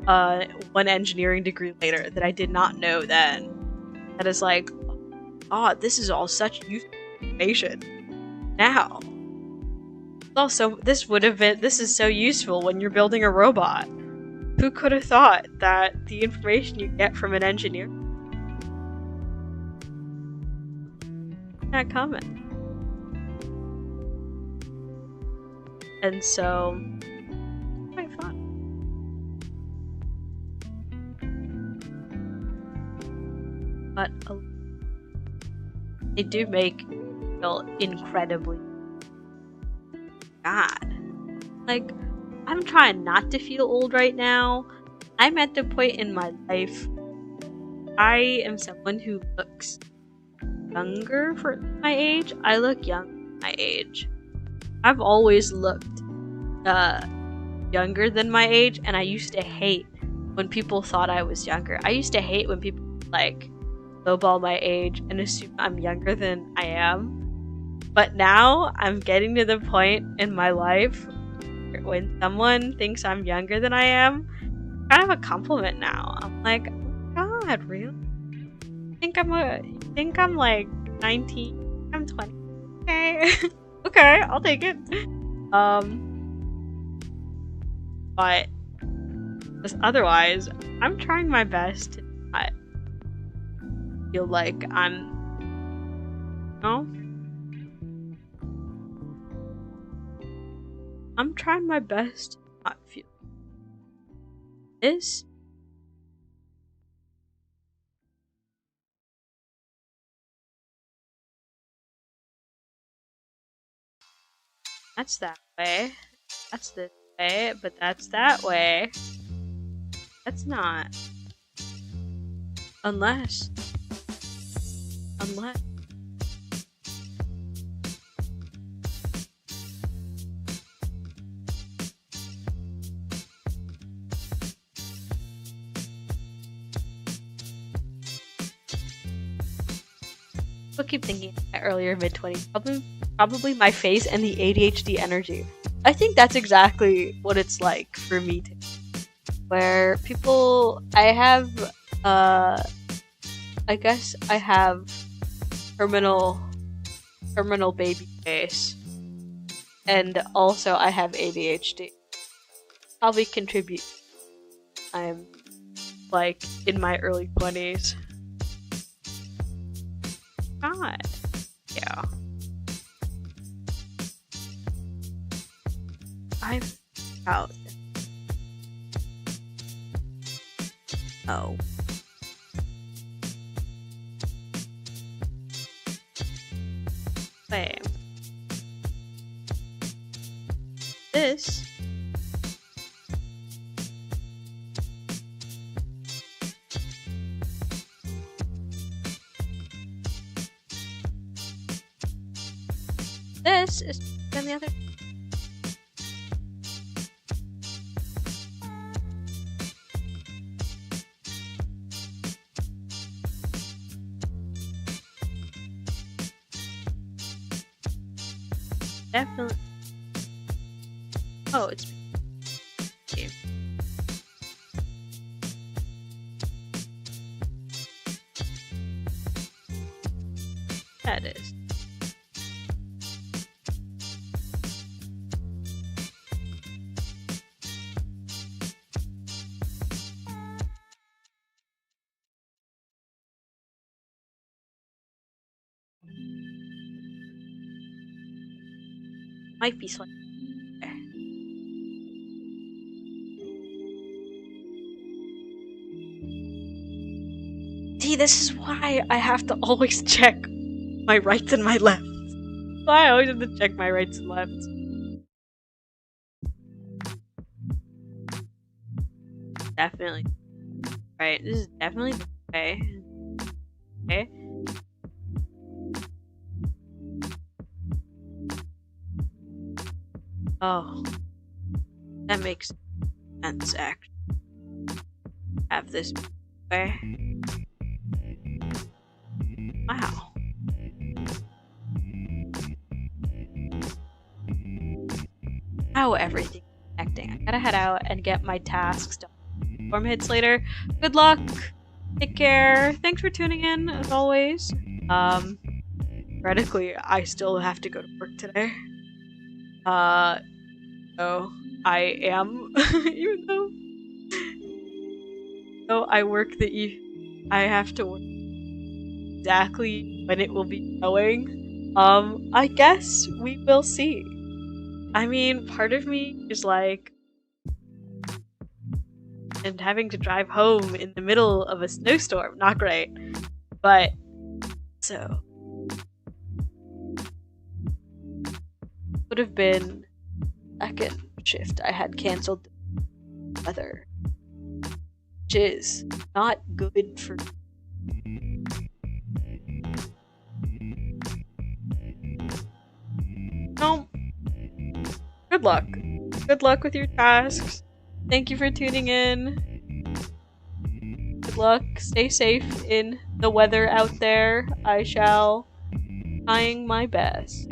1 engineering degree later, that I did not know then. That is like, oh, this is all such useful information now. Also, this is so useful when you're building a robot. Who could have thought that the information you get from an engineer not common? And so, quite fun. But they do make me feel incredibly God. Like, I'm trying not to feel old right now. I'm at the point in my life I am someone who looks younger for my age. I look young for my age. I've always looked younger than my age, and I used to hate when people thought I was younger. I used to hate when people like lowball my age and assume I'm younger than I am. But now I'm getting to the point in my life when someone thinks I'm younger than I am, kind of a compliment now. I'm like, oh my god, really? You think I'm like 19? I'm 20. Okay. Okay, I'll take it. But just otherwise, I'm trying my best to not feel like I'm, I'm trying my best to not feel this. That's that way. That's this way, but that's that way. That's not. Unless. I keep thinking my earlier mid-20s, probably my face and the ADHD energy. I think that's exactly what it's like for me too. Where I guess I have terminal baby face, and also I have ADHD. Probably contribute. I'm like in my early 20s. God. Yeah. I'm out. Oh. way. This is on the other. Definitely. Oh, it's. Okay. That is. Might be slightly there. See, this is why I have to always check my rights and my lefts. Why I always have to check my rights and lefts. Definitely. Right, this is definitely the way. Okay. Oh. That makes sense, actually. Have this way. Wow. How everything is connecting. I gotta head out and get my tasks done. Storm hits later. Good luck. Take care. Thanks for tuning in, as always. Theoretically, I still have to go to work today. So I am, even though I work I have to work exactly when it will be going. I guess we will see. I mean, part of me is like, and having to drive home in the middle of a snowstorm, not great. But, so. Would have been second shift I had canceled the weather. Which is not good for no. Good luck. Good luck with your tasks. Thank you for tuning in. Good luck. Stay safe in the weather out there. I shall trying my best.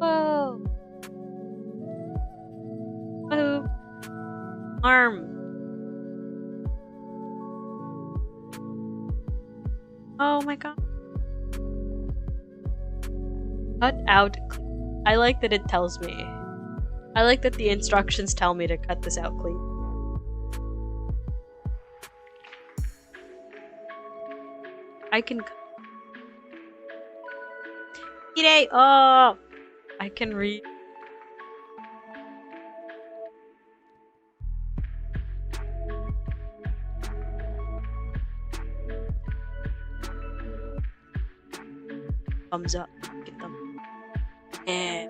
Whoa. Whoa. Arm. Oh my god. Cut out. I like that it tells me. I like that the instructions tell me to cut this out clean. I can. Today. Oh, I can read. Thumbs up. Get them. Yeah.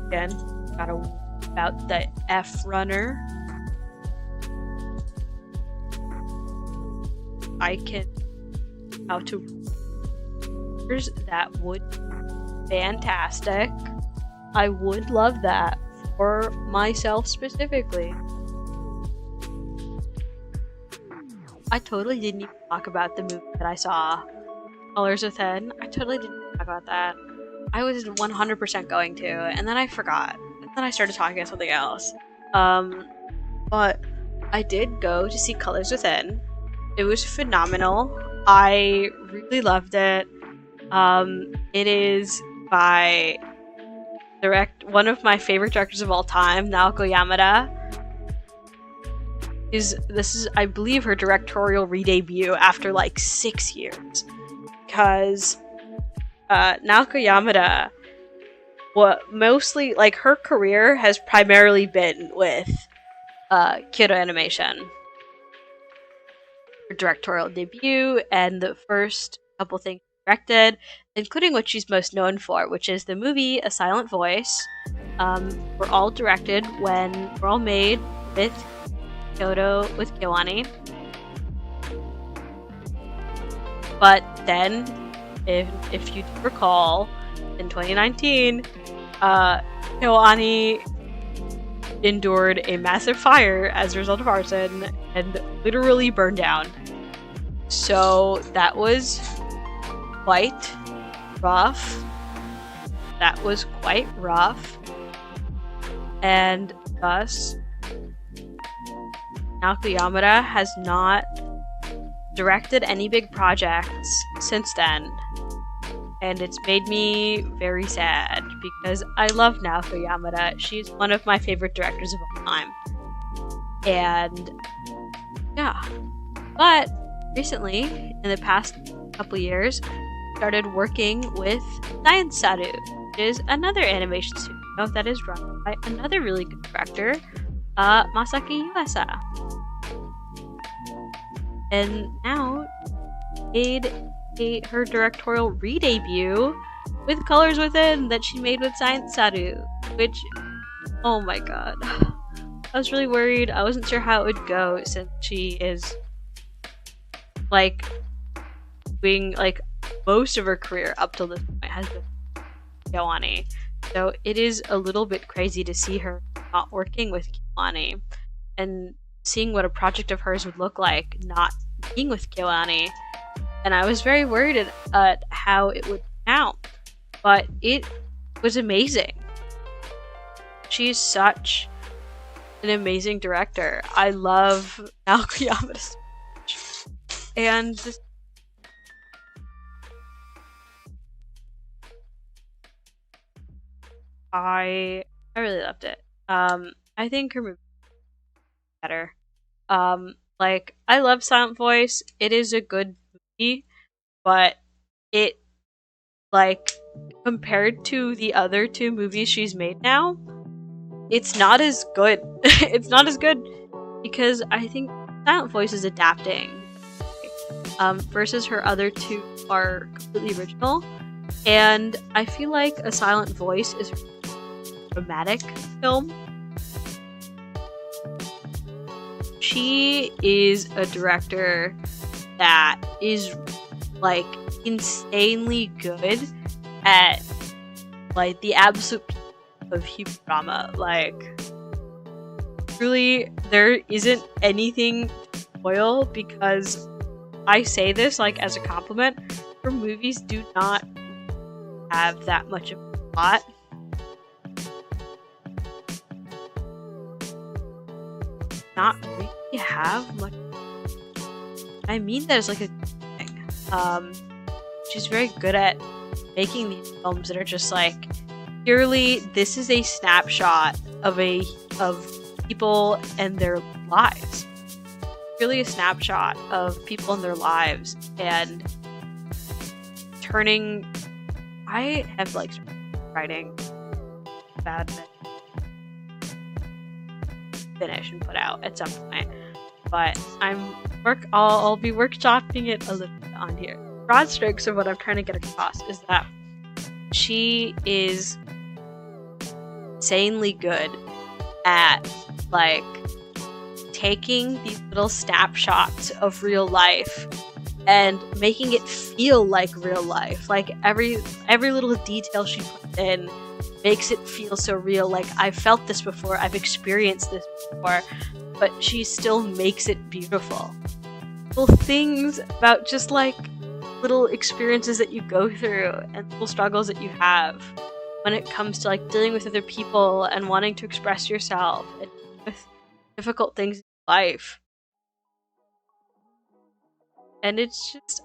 Again, gotta about the F runner. I can how to that would be fantastic. I would love that for myself specifically. I totally didn't even talk about the movie that I saw, Colors Within. I totally didn't talk about that. I was 100% going to, and then I forgot. And then I started talking about something else. But I did go to see Colors Within. It was phenomenal. I really loved it. It is by one of my favorite directors of all time, Naoko Yamada. This is, I believe, her directorial re-debut after like 6 years. Because Naoko Yamada, mostly, like, her career has primarily been with Kyoto Animation. Her directorial debut and the first couple things she directed, including what she's most known for, which is the movie A Silent Voice, were all made with Kyoto, with Kyoani. But then, if you recall, in 2019, Kyoani endured a massive fire as a result of arson and literally burned down. So that was quite rough. And thus, Naoko Yamada has not directed any big projects since then. And it's made me very sad because I love Naoko Yamada. She's one of my favorite directors of all time. And yeah. But recently, in the past couple years, started working with Science Saru, which is another animation studio that is run by another really good director, Masaki Yuasa. And now made her directorial re-debut with Colors Within that she made with Science Saru, which, oh my god, I was really worried. I wasn't sure how it would go since she is like doing like most of her career up till this point has been Kyoani. So it is a little bit crazy to see her not working with Kyoani and seeing what a project of hers would look like not being with Kyoani. And I was very worried at how it would turn out. But it was amazing. She's such an amazing director. I love Naoko Yamada so much. And I really loved it. I think her movie is better. Like, I love Silent Voice. It is a good movie, but it, like, compared to the other two movies she's made now, it's not as good. It's not as good because I think Silent Voice is adapting, versus her other two are completely original. And I feel like A Silent Voice is a dramatic film. She is a director that is like insanely good at like the absolute peak of human drama. Like, truly, there isn't anything to spoil because I say this like as a compliment. Her movies do not have that much of a plot. Not really have much. I mean that as like a thing. She's very good at making these films that are just like purely this is a snapshot of people and their lives. Really a snapshot of people and their lives and turning. I have like writing bad finish and put out at some point, but I'll be workshopping it a little bit on here. Broad strokes of what I'm trying to get across is that she is insanely good at like taking these little snapshots of real life and making it feel like real life. Like every little detail she puts in makes it feel so real. Like, I've felt this before, I've experienced this before, but she still makes it beautiful. little things about just like little experiences that you go through and little struggles that you have when it comes to like dealing with other people and wanting to express yourself and with difficult things in life. And it's just,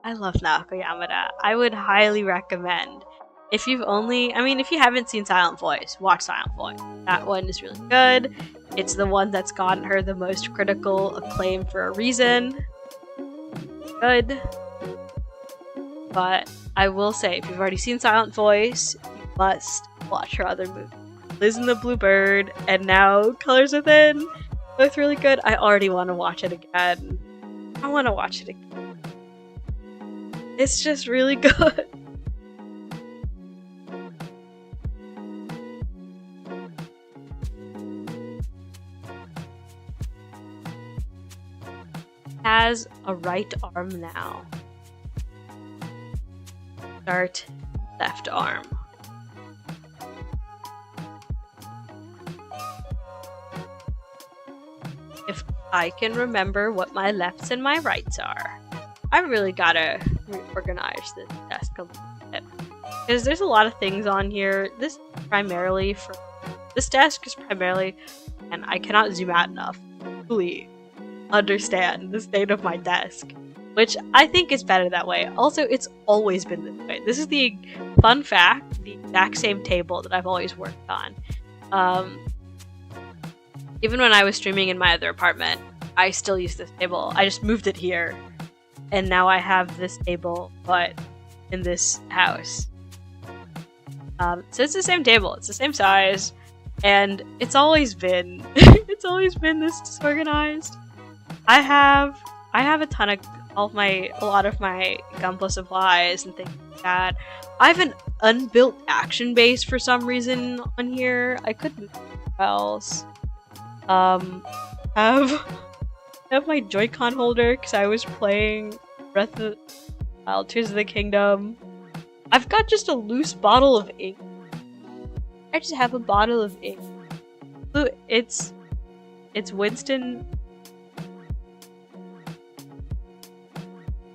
I love Naoko Yamada. I would highly recommend. If you haven't seen Silent Voice, watch Silent Voice. That one is really good. It's the one that's gotten her the most critical acclaim for a reason. Good. But I will say, if you've already seen Silent Voice, you must watch her other movies. Liz and the Bluebird, and now Colors Within. Both really good. I already want to watch it again. I want to watch it again. It's just really good. Has a right arm now. Start left arm. If I can remember what my lefts and my rights are. I really gotta reorganize this desk a little bit. Because there's a lot of things on here. This desk is primarily, and I cannot zoom out enough to fully understand the state of my desk. Which I think is better that way. Also, it's always been this way. This is the fun fact, the exact same table that I've always worked on. Even when I was streaming in my other apartment, I still use this table. I just moved it here. And now I have this table, but in this house. So it's the same table. It's the same size. And it's always been, it's always been this disorganized. I have a ton of a lot of my gunpla supplies and things like that. I have an unbuilt action base for some reason on here. I could move somewhere else. Have my Joy-Con holder because I was playing Breath of the Wild, Tears of the Kingdom. I've got just a loose bottle of ink. I just have a bottle of ink. It's Winston,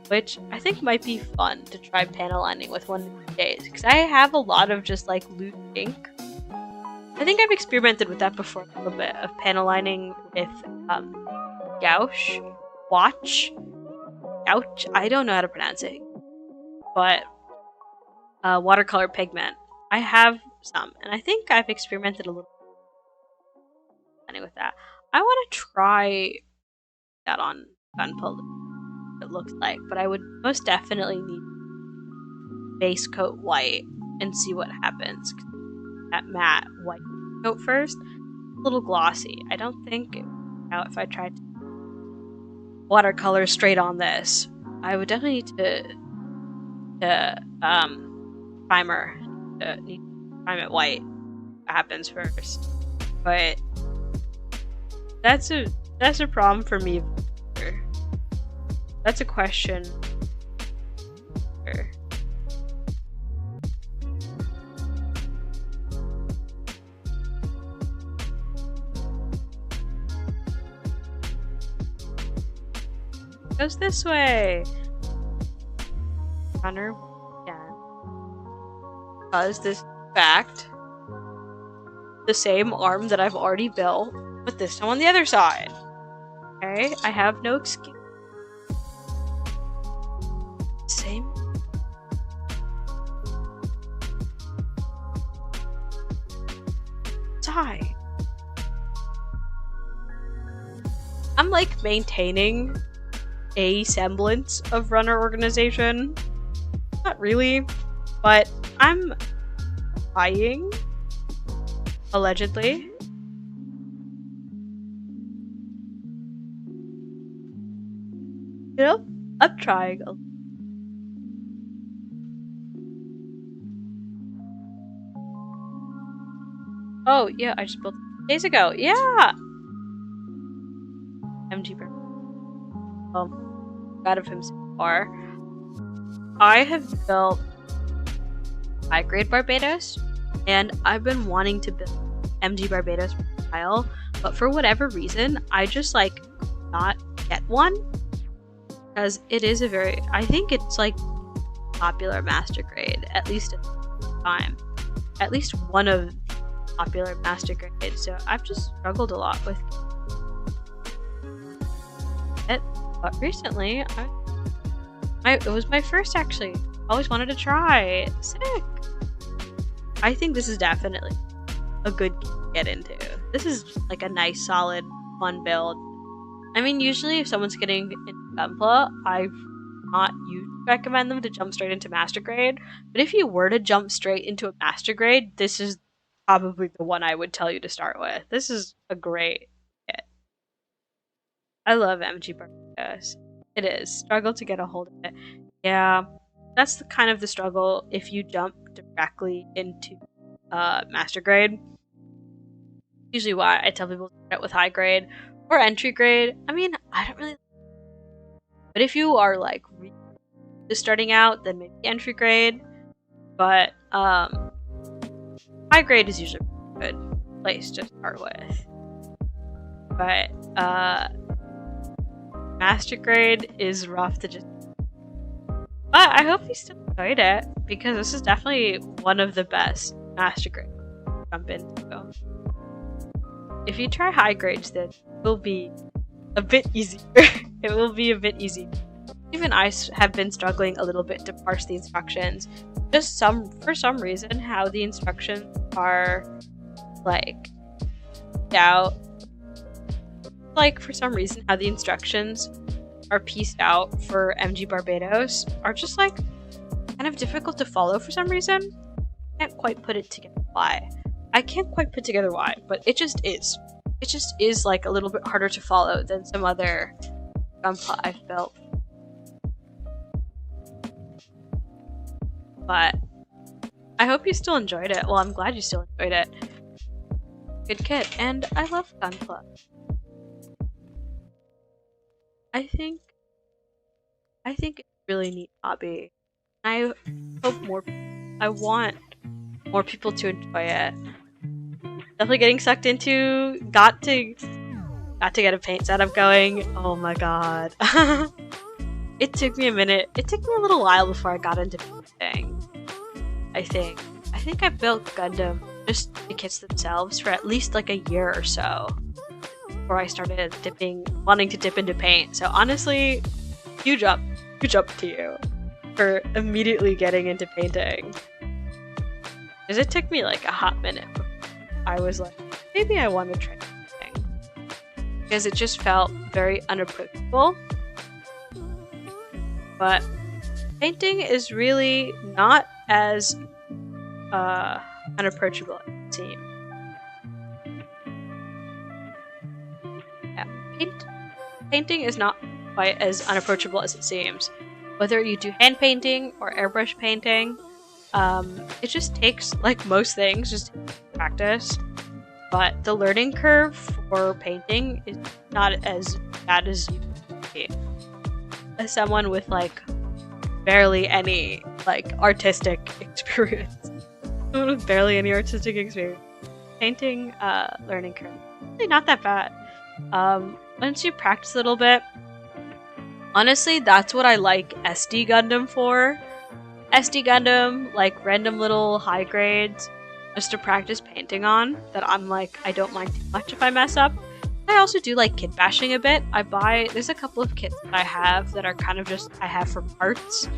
which I think might be fun to try panel lining with one of these days, because I have a lot of just like loose ink. I think I've experimented with that before a little bit, of panel lining with gouache, I don't know how to pronounce it, but watercolor pigment. I have some, and I think I've experimented a little bit with that. I want to try that on gunpla. It looks like, but I would most definitely need base coat white and see what happens. That matte white coat first, a little glossy. I don't think it would out if I tried to watercolor straight on this. I would definitely need to primer. Need to prime it white. That happens first, but that's a problem for me. That's a question. Goes this way. Runner again. Because this fact, the same arm that I've already built, but this time on the other side. Okay, I have no excuse. Same. Side. I'm like maintaining a semblance of runner organization. Not really, but I'm trying. Allegedly. You know, I'm trying. Oh, yeah, I just built it days ago. Yeah! MG Burn. Out of him so far. I have built high-grade Barbatos, and I've been wanting to build MG Barbatos for a while, but for whatever reason, I just, like, could not get one. because it is a very, I think it's like popular master grade, at least at the time. At least one of the popular master grades, so I've just struggled a lot with it. But recently, it was my first actually. Always wanted to try. Sick! I think this is definitely a good get into. This is like a nice, solid, fun build. I mean, usually if someone's getting into gunpla, I've not recommend them to jump straight into master grade. But if you were to jump straight into a master grade, this is probably the one I would tell you to start with. This is a great kit. I love MG Barbatos. It is. Struggle to get a hold of it. Yeah, that's the kind of the struggle if you jump directly into master grade. Usually why I tell people to start with high grade or entry grade. I mean, I don't really. But if you are like just starting out, then maybe entry grade. But high grade is usually a good place to start with. But master grade is rough to just. But I hope you still enjoyed it, because this is definitely one of the best master grades to jump into. If you try high grades, then it will be a bit easier. It will be a bit easy. Even I have been struggling a little bit to parse the instructions. Just for some reason, how the instructions are like out. Like for some reason, how the instructions are pieced out for MG Barbatos are just like kind of difficult to follow for some reason. I can't quite put it together why. I can't quite put together why, but it just is. It just is like a little bit harder to follow than some other gunpla I've built. But I hope you still enjoyed it. Well, I'm glad you still enjoyed it. Good kit, and I love gunpla. I think it's a really neat hobby. I hope I want more people to enjoy it. Definitely getting sucked into. Got to get a paint setup going. Oh my god. It took me a minute. It took me a little while before I got into painting. I think I built Gundam, just the kits themselves, for at least like a year or so before I started wanting to dip into paint. So honestly, huge up to you for immediately getting into painting. Because it took me like a hot minute before I was like, maybe I want to try painting. Because it just felt very unapproachable. But painting is really not as unapproachable as it seems. Yeah, painting is not quite as unapproachable as it seems. Whether you do hand painting or airbrush painting, it just takes, like most things, just practice. But the learning curve for painting is not as bad as you think. As someone with like barely any like artistic experience, painting learning curve really not that bad. Once you practice a little bit, honestly, that's what I like SD Gundam for. SD Gundam, like random little high grades, just to practice painting on. That I'm like, I don't mind too much if I mess up. I also do like kit bashing a bit. There's a couple of kits that I have that are kind of just, I have for parts.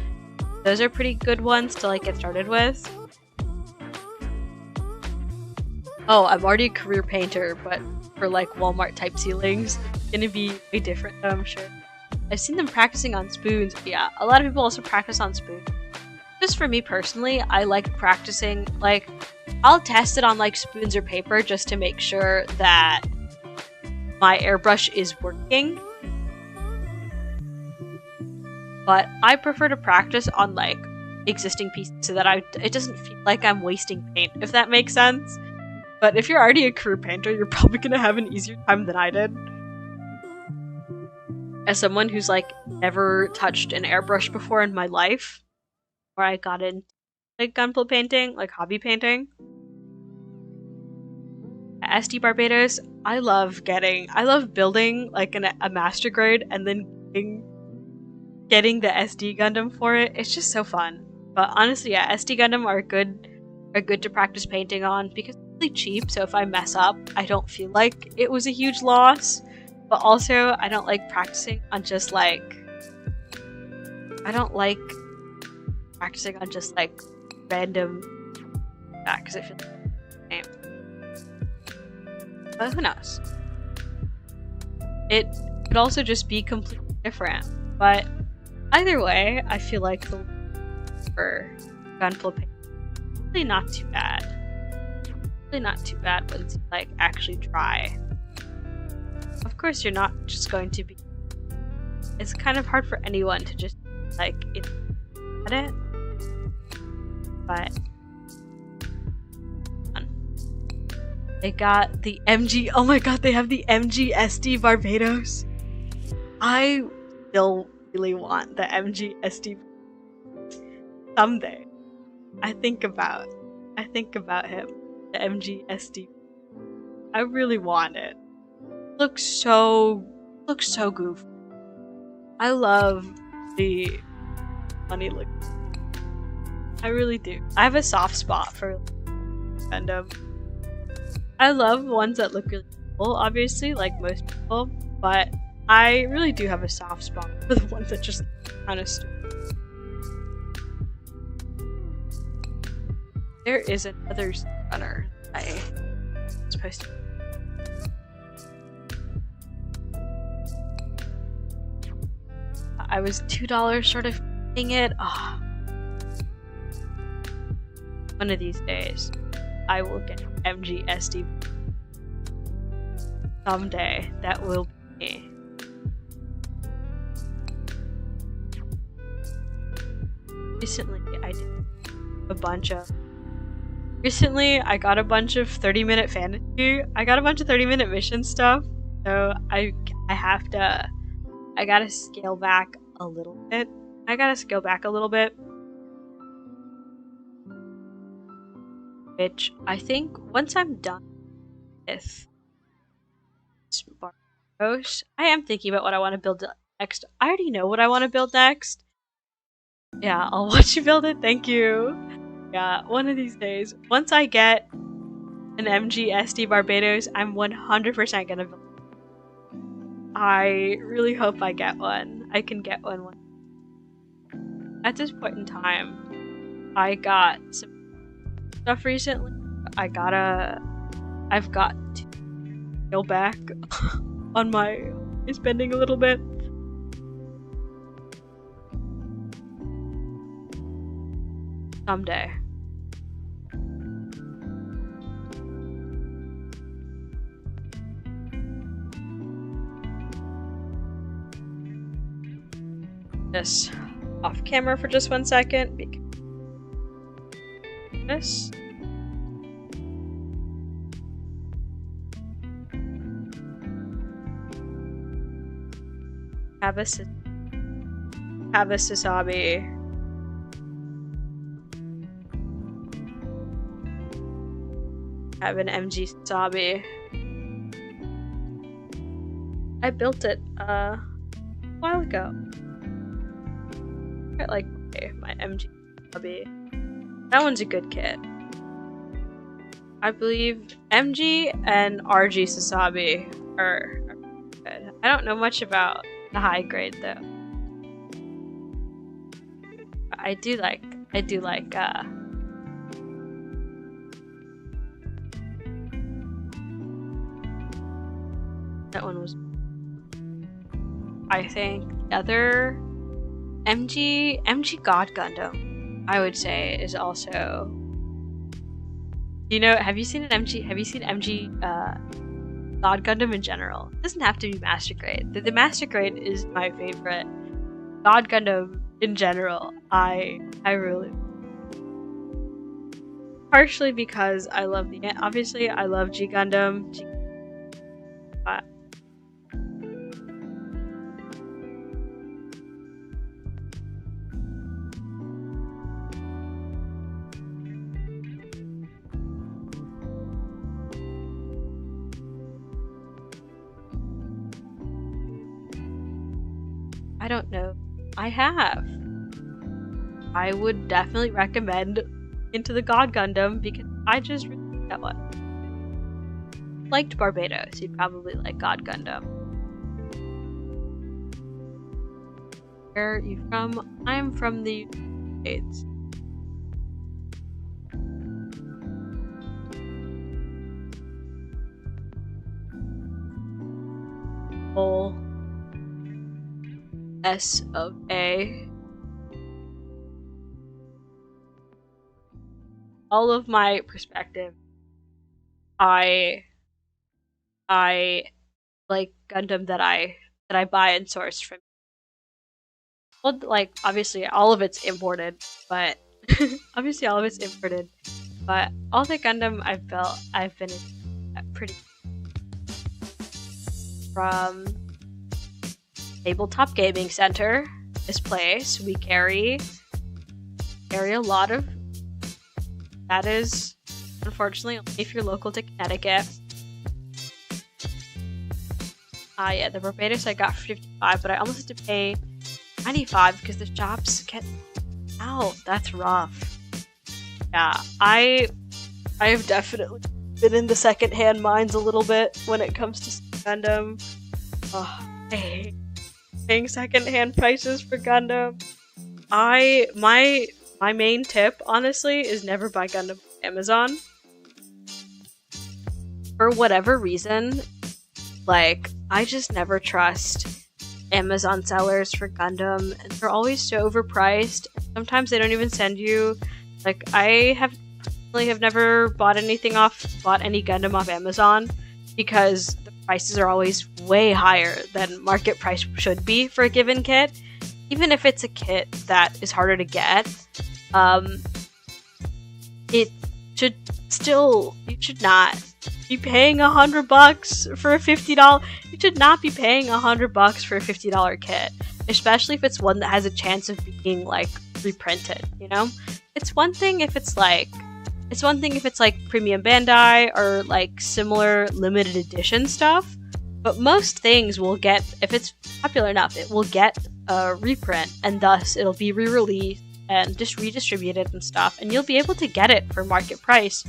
Those are pretty good ones to like get started with. Oh, I'm already a career painter, but for like Walmart type ceilings, it's gonna be way different though, I'm sure. I've seen them practicing on spoons. Yeah, a lot of people also practice on spoons. Just for me personally, I like practicing, like, I'll test it on like spoons or paper just to make sure that my airbrush is working. But I prefer to practice on like existing pieces so that it doesn't feel like I'm wasting paint, if that makes sense. But if you're already a career painter, you're probably gonna have an easier time than I did. As someone who's like never touched an airbrush before in my life, where I got into like gunpla painting, like hobby painting. At SD Barbatos, I love building like a master grade and then getting getting the SD Gundam for it. It's just so fun. But honestly, yeah, SD Gundam are good to practice painting on because it's really cheap. So if I mess up, I don't feel like it was a huge loss. But also, I don't like practicing on just like random that because it feels like the same. But who knows? It could also just be completely different. But either way, I feel like the for gunpla paint is really not too bad. Really not too bad once you like actually try. Of course, you're not just going to be. It's kind of hard for anyone to just like at it, but they got the MG. Oh my god, they have the MG SD Barbatos. I still really want the MG SD. Someday, I think about him, the MG SD. I really want it. Looks so goofy. I love the funny look. I really do. I have a soft spot for Gundam. I love ones that look really cool, obviously, like most people, but I really do have a soft spot for the ones that just kind of stupid. There is another runner I was supposed to. I was $2 short of getting it. Oh. One of these days, I will get MG SD. Someday, that will be me. Recently, I got a bunch of 30-minute fantasy. I got a bunch of 30-minute mission stuff. So I gotta scale back a little bit. Which I think once I'm done with Barbatos, I am thinking about what I want to build next. I already know what I want to build next. Yeah, I'll watch you build it. Thank you. Yeah, one of these days. Once I get an MG SD Barbatos, I'm 100% gonna build it. I really hope I get one. I can get one. At this point in time, I got some stuff recently. I've got to go back on my spending a little bit. Someday. This off camera for just 1 second because this. Have a Sasabi. Have an MG Sasabi. I built it a while ago. I like my MG Sasabi. That one's a good kit. I believe MG and RG Sasabi are good. I don't know much about the high grade though. I do like that one was. I think the other MG God Gundam, I would say, is also. You know, have you seen MG God Gundam in general? It doesn't have to be Master Grade. The Master Grade is my favorite. God Gundam in general, I really. Partially because I love obviously I love G Gundam. But I don't know I have. I would definitely recommend Into the God Gundam because I just really like that one. Liked Barbatos, you'd probably like God Gundam. Where are you from? I'm from the United States. Whole S of A. All of my perspective, I like Gundam that I buy and source from. Well, like obviously all of it's imported, but obviously all of it's imported. But all the Gundam I've been pretty from Tabletop Gaming Center. This place we carry a lot of. That is unfortunately only if you're local to Connecticut. Yeah, the Barbatos I got for 55, but I almost had to pay 95 because the shops get out. That's rough. Yeah, I've definitely been in the secondhand mines a little bit when it comes to Gundam. Oh, I hate paying secondhand prices for Gundam. My main tip, honestly, is never buy Gundam on Amazon. For whatever reason, like, I just never trust Amazon sellers for Gundam, and they're always so overpriced. Sometimes they don't even send you, like, I have never bought any Gundam off Amazon because the prices are always way higher than market price should be for a given kit. Even if it's a kit that is harder to get, it should still, you should not be paying $100 for a $50. You should not be paying $100 for a $50 kit, especially if it's one that has a chance of being like reprinted. You know, it's one thing if it's like Premium Bandai or like similar limited edition stuff, but most things will get, if it's popular enough, it will get a reprint, and thus it'll be re-released and just redistributed and stuff, and you'll be able to get it for market price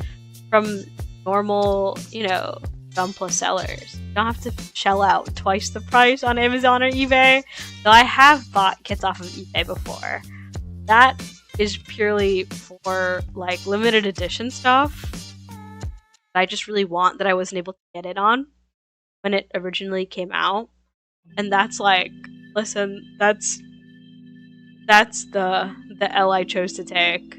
from normal, you know, gunpla sellers. You don't have to shell out twice the price on Amazon or eBay. Though I have bought kits off of eBay before. That is purely for like limited edition stuff that I just really want that I wasn't able to get it on when it originally came out. And that's like, listen, that's the L I chose to take.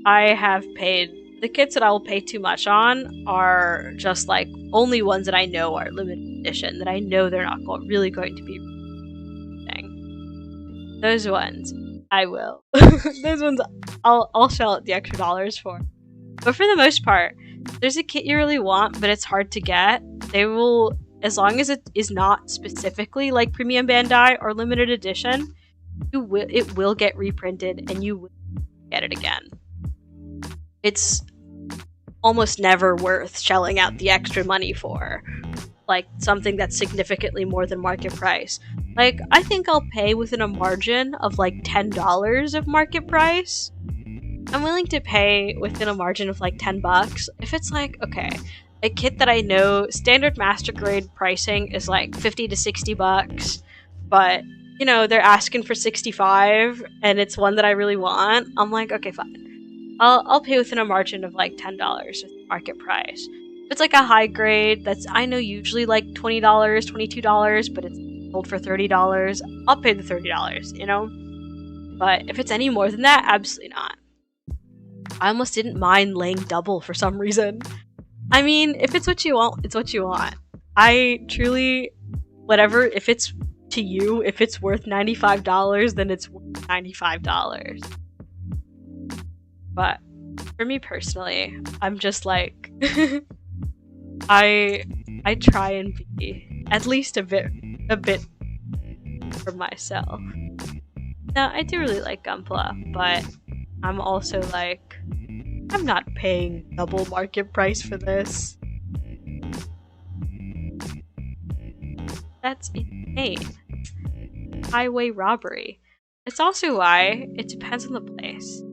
I have paid, the kits that I will pay too much on are just like only ones that I know are limited edition, that I know they're not really going to be thing. Those ones I will. Those ones I'll shell out the extra dollars for. But for the most part, if there's a kit you really want but it's hard to get, they will, as long as it is not specifically like Premium Bandai or limited edition, it will get reprinted and you will get it again. It's almost never worth shelling out the extra money for, like something that's significantly more than market price. Like, I think I'll pay within a margin of like $10 of market price. I'm willing to pay within a margin of like $10 if it's like, okay, a kit that I know standard master grade pricing is like $50 to $60, but you know, they're asking for $65 and it's one that I really want. I'm like, okay, fine. I'll pay within a margin of like $10 with market price. If it's like a high grade that's, I know, usually like $20, $22, but it's sold for $30, I'll pay the $30, you know? But if it's any more than that, absolutely not. I almost didn't mind laying double for some reason. I mean, if it's what you want, it's what you want. I truly, whatever, if it's to you, if it's worth $95, then it's worth $95. But for me personally, I'm just like, I try and be at least a bit for myself. Now, I do really like Gunpla, but I'm also like, I'm not paying double market price for this. That's insane. highway robbery. It's also why it depends on the place.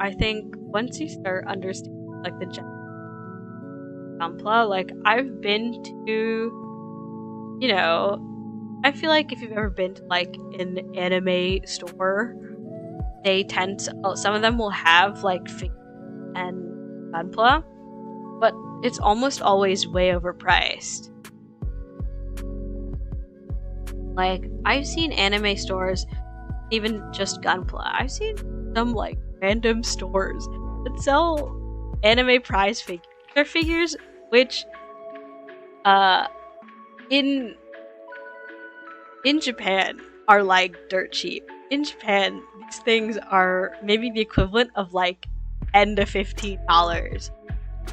I think once you start understanding like the gunpla, like I've been to, I feel like if you've ever been to like an anime store, they tend to, some of them will have like figures and gunpla, but it's almost always way overpriced. Like I've seen anime stores, even just gunpla. I've seen some like random stores that sell anime prize figures. They're figures which in Japan are like dirt cheap. In Japan, these things are maybe the equivalent of like $10 to $15.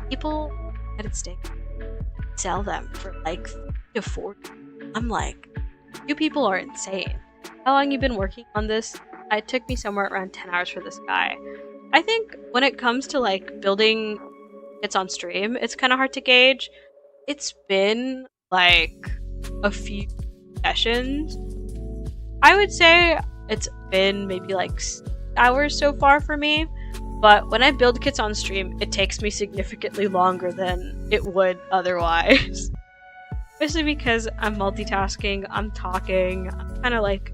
People in the United States sell them for like $30 to $40. I'm like, you people are insane. How long you been working on this? It took me somewhere around 10 hours for this guy. I think when it comes to like building kits on stream, it's kind of hard to gauge. It's been like a few sessions. I would say it's been maybe like 6 hours so far for me, but when I build kits on stream, it takes me significantly longer than it would otherwise. Especially because I'm multitasking, I'm talking, I'm kind of like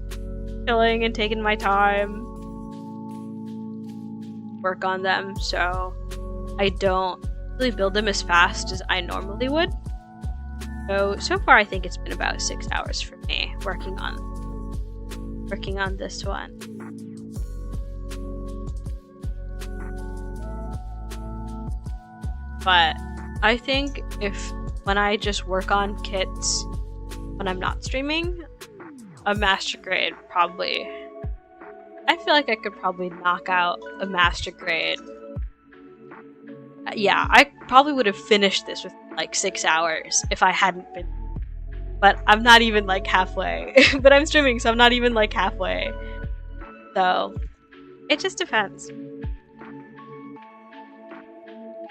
chilling and taking my time work on them, so I don't really build them as fast as I normally would. So far I think it's been about 6 hours for me working on this one. But I think when I just work on kits when I'm not streaming, a master grade probably. I feel like I could probably knock out a master grade. Yeah, I probably would have finished this with like 6 hours if I hadn't been. But I'm not even like halfway. But I'm streaming, so I'm not even like halfway. So it just depends.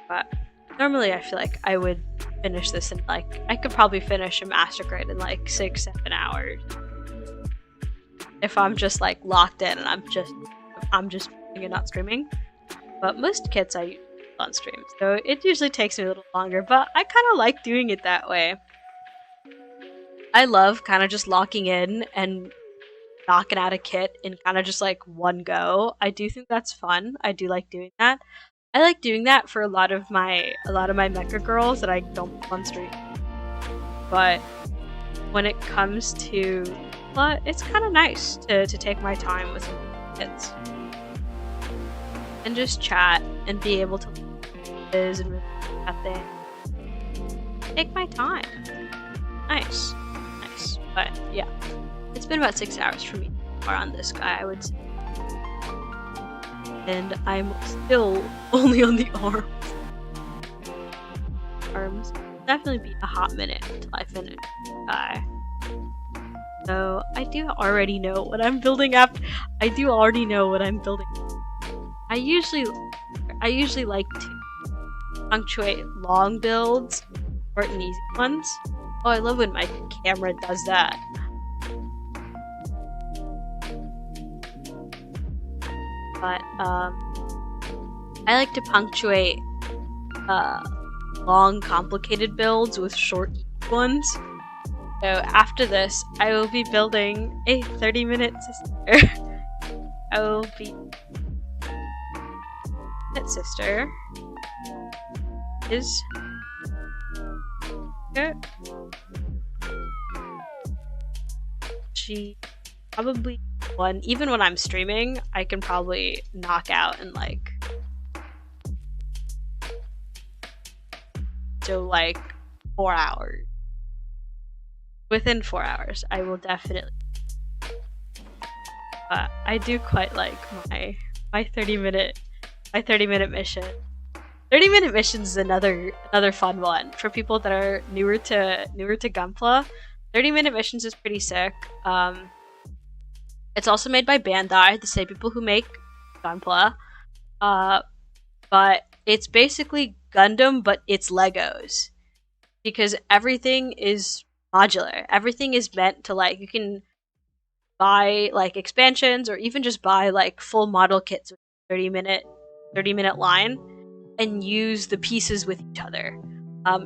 But normally I feel like I would finish this in like, I could probably finish a master grade in like 6-7 hours. If I'm just like locked in and I'm just streaming and not streaming. But most kits I use on stream, so it usually takes me a little longer, but I kind of like doing it that way. I love kind of just locking in and knocking out a kit in kind of just like one go. I do think that's fun. I do like doing that. I like doing that for a lot of my mecha girls that I don't put on stream. But when it comes to it's kind of nice to take my time with kids and just chat and be able to is and really at things. Take my time. Nice. But yeah, it's been about 6 hours for me on this guy, I would say. And I'm still only on the arms. Definitely be a hot minute until I finish the guy. So I do already know what I'm building up. I usually like to punctuate long builds or easy ones. Oh, I love when my camera does that. But I like to punctuate long, complicated builds with short ones. So after this, I will be building a 30-minute sister. I will be that sister is she probably one, even when I'm streaming, I can probably knock out in like so like 4 hours. Within 4 hours, I will definitely. But I do quite like my 30-minute mission. 30-minute missions is another fun one for people that are newer to Gunpla. 30-minute missions is pretty sick. It's also made by Bandai, the same people who make Gunpla. But it's basically Gundam, but it's Legos, because everything is modular. Everything is meant to like you can buy like expansions or even just buy like full model kits with 30-minute line and use the pieces with each other.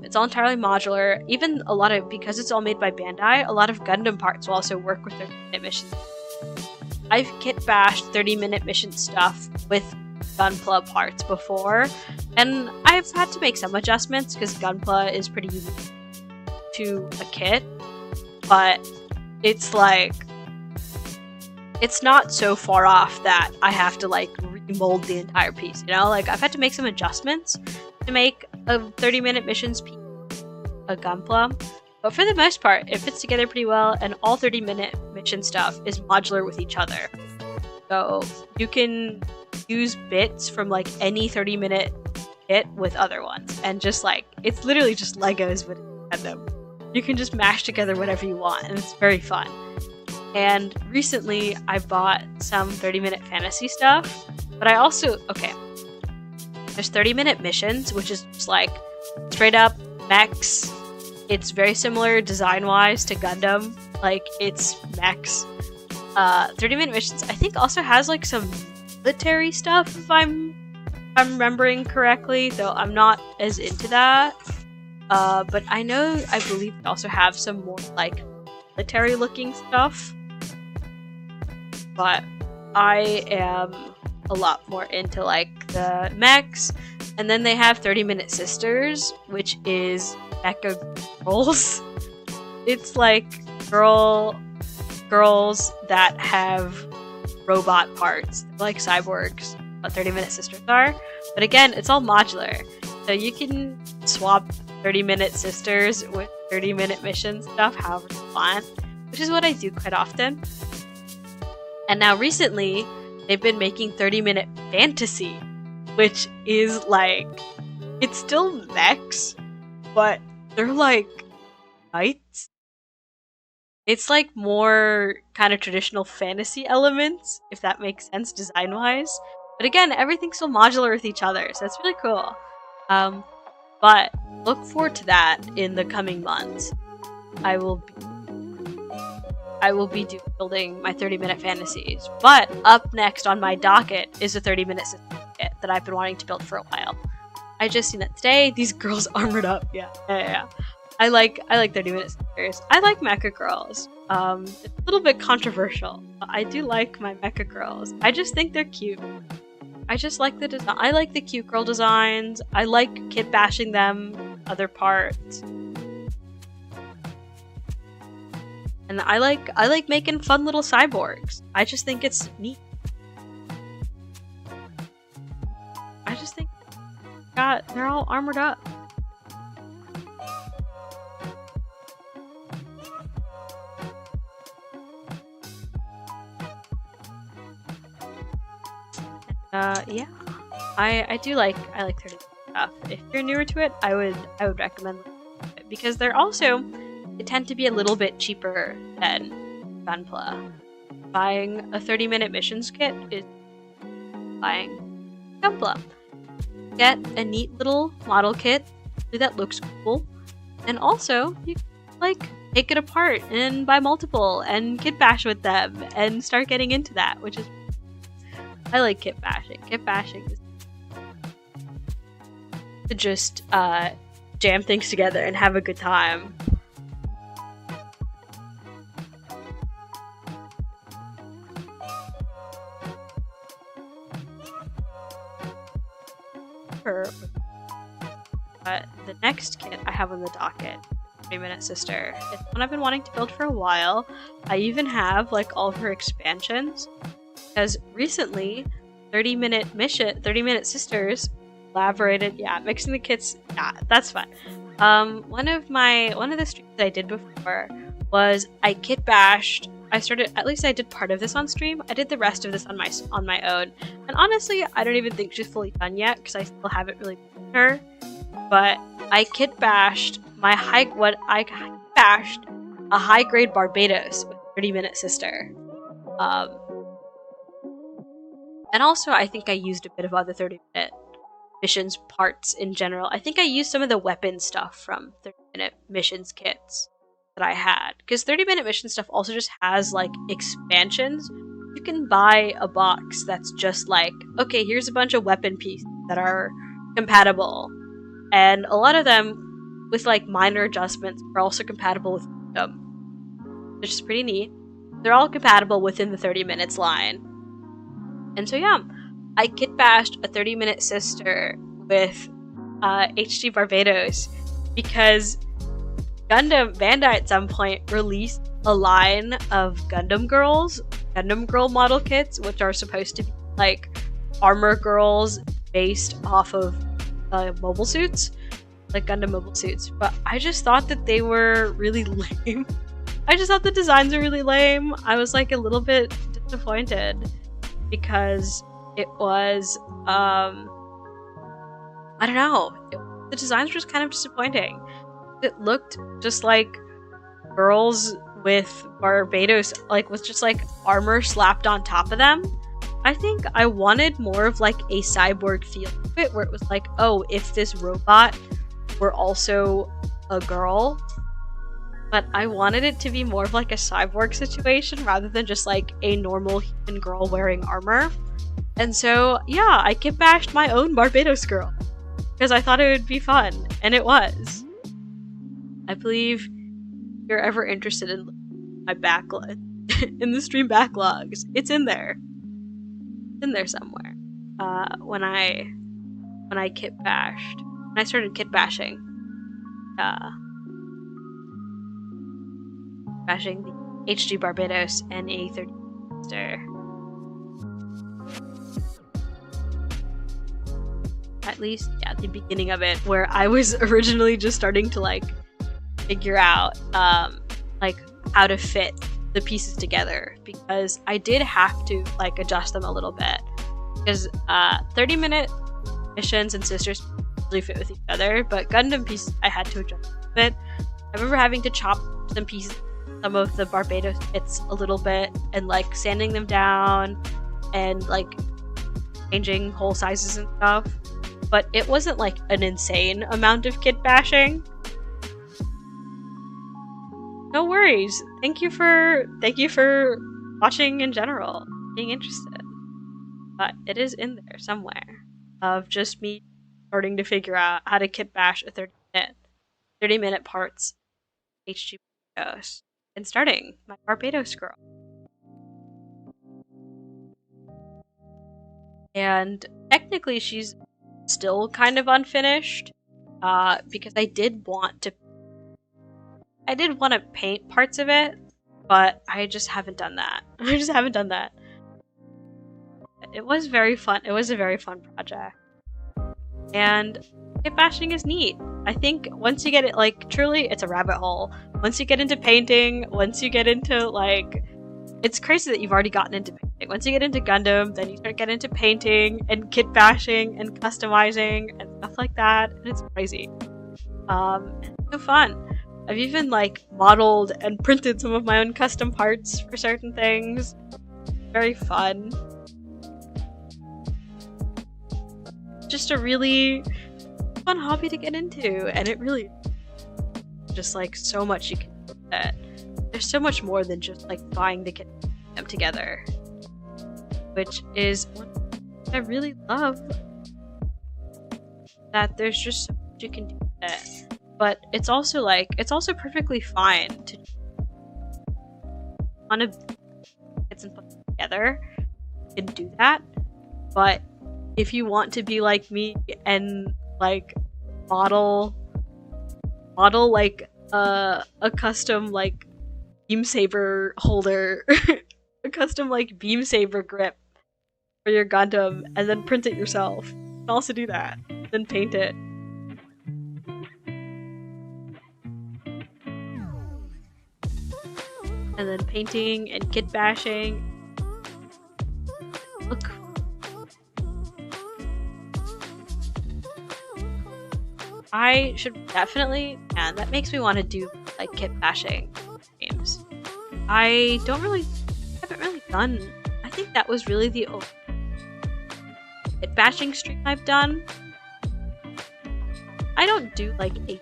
It's all entirely modular. Even a lot of, because it's all made by Bandai, a lot of Gundam parts will also work with 30-minute missions. I've kit bashed 30-minute mission stuff with gunpla parts before, and I've had to make some adjustments because gunpla is pretty unique to a kit, but it's like, it's not so far off that I have to like remold the entire piece, you know? Like, I've had to make some adjustments to make a 30-minute missions piece a gunpla, but for the most part, it fits together pretty well, and all 30-minute mission stuff is modular with each other. So you can use bits from like any 30-minute kit with other ones, and just like, it's literally just Legos with Gundam. You can just mash together whatever you want, and it's very fun. And recently, I bought some 30-minute fantasy stuff, but I also, okay, there's 30-minute missions, which is just like straight up mechs. It's very similar design-wise to Gundam, like it's mechs. 30-minute missions, I think, also has like some military stuff, if I'm remembering correctly, though I'm not as into that. But I believe they also have some more like military-looking stuff. But I am a lot more into like the mechs, and then they have 30-minute sisters, which is mecha girls. It's like girls that have robot parts, like cyborgs, what 30-minute sisters are. But again, it's all modular, so you can swap 30-minute sisters with 30-minute mission stuff however you want, which is what I do quite often. And now recently, they've been making 30-minute fantasy, which is like, it's still mechs, but they're like knights. It's like more kind of traditional fantasy elements, if that makes sense design-wise. But again, everything's still modular with each other, so it's really cool. But look forward to that in the coming months. I will be building my 30-minute fantasies. But up next on my docket is a 30-minute system kit that I've been wanting to build for a while. I just seen it today. These girls armored up. Yeah. I like 30-minute sisters. I like mecha girls. It's a little bit controversial, but I do like my mecha girls. I just think they're cute. I just like the design. I like the cute girl designs. I like kit bashing them, other parts. And I like making fun little cyborgs. I just think it's neat. I just think they're all armored up. Yeah. I like 30 stuff. If you're newer to it, I would recommend it because they tend to be a little bit cheaper than gunpla. Buying a 30-minute missions kit is buying gunpla. Get a neat little model kit that looks cool, and also you can like take it apart and buy multiple and kit bash with them and start getting into that, which is, I like kit bashing. Kit bashing is to just jam things together and have a good time. But the next kit I have on the docket, 30-minute sister, it's one I've been wanting to build for a while. I even have like all of her expansions because recently 30-minute sisters collaborated. Yeah, mixing the kits. Yeah, that's fun. One of the streams that I did before was I kit bashed. I did part of this on stream. I did the rest of this on my own. And honestly, I don't even think she's fully done yet because I still haven't really met her. But I kit bashed a high grade Barbatos with 30-minute sister. And also I think I used a bit of other 30-minute missions parts in general. I think I used some of the weapon stuff from 30-minute missions kits. that I had. Because 30-minute mission stuff also just has, like, expansions. You can buy a box that's just like, okay, here's a bunch of weapon pieces that are compatible. And a lot of them, with, like, minor adjustments, are also compatible with Gundam, which is pretty neat. They're all compatible within the 30 minutes line. And so, yeah, I kit bashed a 30-minute sister with HG Barbatos because Gundam Bandai at some point released a line of Gundam Girl model kits, which are supposed to be like armor girls based off of mobile suits, like Gundam mobile suits. But I just thought that they were really lame. I just thought the designs were really lame. I was like a little bit disappointed because it was, I don't know, the designs were just kind of disappointing. It looked just like girls with Barbatos, like with just like armor slapped on top of them. I think I wanted more of like a cyborg feel to it, where it was like, oh, if this robot were also a girl. But I wanted it to be more of like a cyborg situation rather than just like a normal human girl wearing armor. And so, yeah, I kit bashed my own Barbatos girl because I thought it would be fun, and it was. I believe if you're ever interested in my backlog, in the stream backlogs, it's in there. It's in there somewhere. When I kit bashed, when I started kit bashing, bashing the HG Barbatos and A30 sister. At least, yeah, the beginning of it, where I was originally just starting to like figure out like how to fit the pieces together, because I did have to like adjust them a little bit, because 30-minute missions and sisters really fit with each other, but Gundam pieces I had to adjust a bit. I remember having to chop some pieces, some of the Barbatos bits a little bit, and like sanding them down and like changing hole sizes and stuff. But it wasn't like an insane amount of kit bashing. No worries. Thank you for watching in general, being interested. But it is in there somewhere of just me starting to figure out how to kit bash a 30-minute parts HG Barbatos and starting my Barbatos girl. And technically she's still kind of unfinished, because I did want to paint parts of it, but I just haven't done that. It was very fun. It was a very fun project. And kit bashing is neat. I think once you get it, like, truly, it's a rabbit hole. Once you get into painting, once you get into, like, it's crazy that you've already gotten into painting. Once you get into Gundam, then you start getting into painting and kit bashing and customizing and stuff like that, and it's crazy. It's so fun. I've even like modeled and printed some of my own custom parts for certain things. Very fun. Just a really fun hobby to get into, and it really just like so much you can do with it. There's so much more than just like buying the kit them together, which is what I really love. That there's just so much you can do with it. But it's also like, it's also perfectly fine to want to get some put together and do that. But if you want to be like me and like model like a custom like beam saber holder, a custom like beam saber grip for your Gundam, and then print it yourself, you can also do that. Then paint it. And then painting and kit bashing. Look. I should definitely, man, that makes me want to do like kit bashing games. I haven't really done, I think that was really the only kit bashing stream I've done. I don't do like a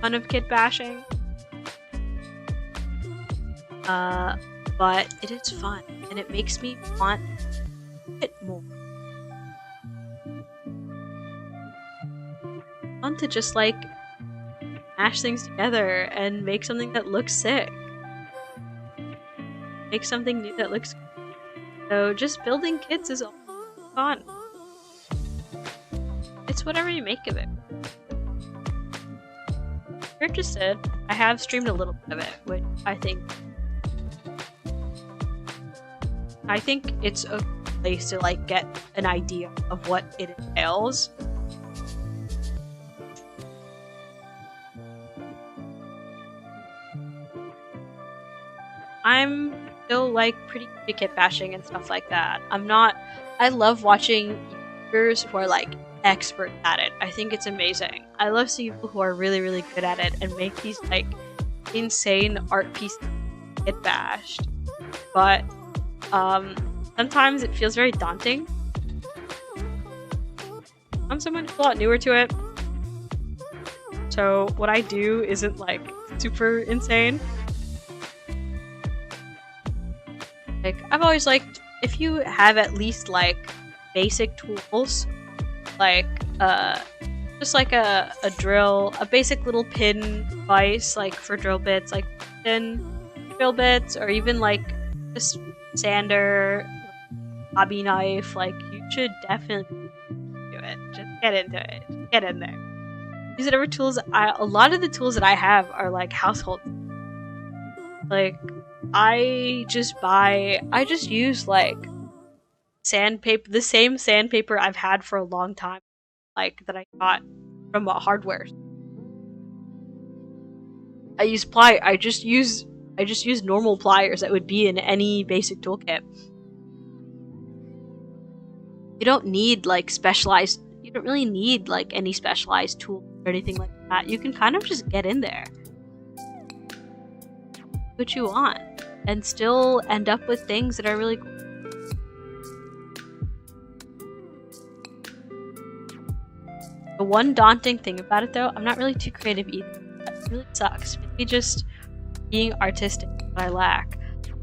ton of kit bashing. but it is fun, and it makes me want it more. Fun to just like mash things together and make something that looks sick. Make something new that looks good. So just building kits is all fun. It's whatever you make of it. If you're interested, I have streamed a little bit of it, which I think it's a place to like get an idea of what it entails. I'm still like pretty good at kit bashing and stuff like that. I love watching YouTubers who are like expert at it. I think it's amazing. I love seeing people who are really, really good at it and make these like insane art pieces get bashed. But sometimes it feels very daunting. I'm someone who's a lot newer to it, so what I do isn't like super insane. Like, I've always liked, if you have at least like basic tools, like just like a drill, a basic little pin device, like for drill bits, like pin drill bits, or even like just sander, hobby knife, like you should definitely do it. Just get into it. Just get in there. These are tools. A lot of the tools that I have are like household. Like, I just use like sandpaper, the same sandpaper I've had for a long time, like that I got from a hardware. I just use normal pliers that would be in any basic toolkit. You don't need like specialized, you don't really need like any specialized tool or anything like that. You can kind of just get in there, what you want, and still end up with things that are really cool. The one daunting thing about it though, I'm not really too creative either. That really sucks. Maybe just being artistic is what I lack.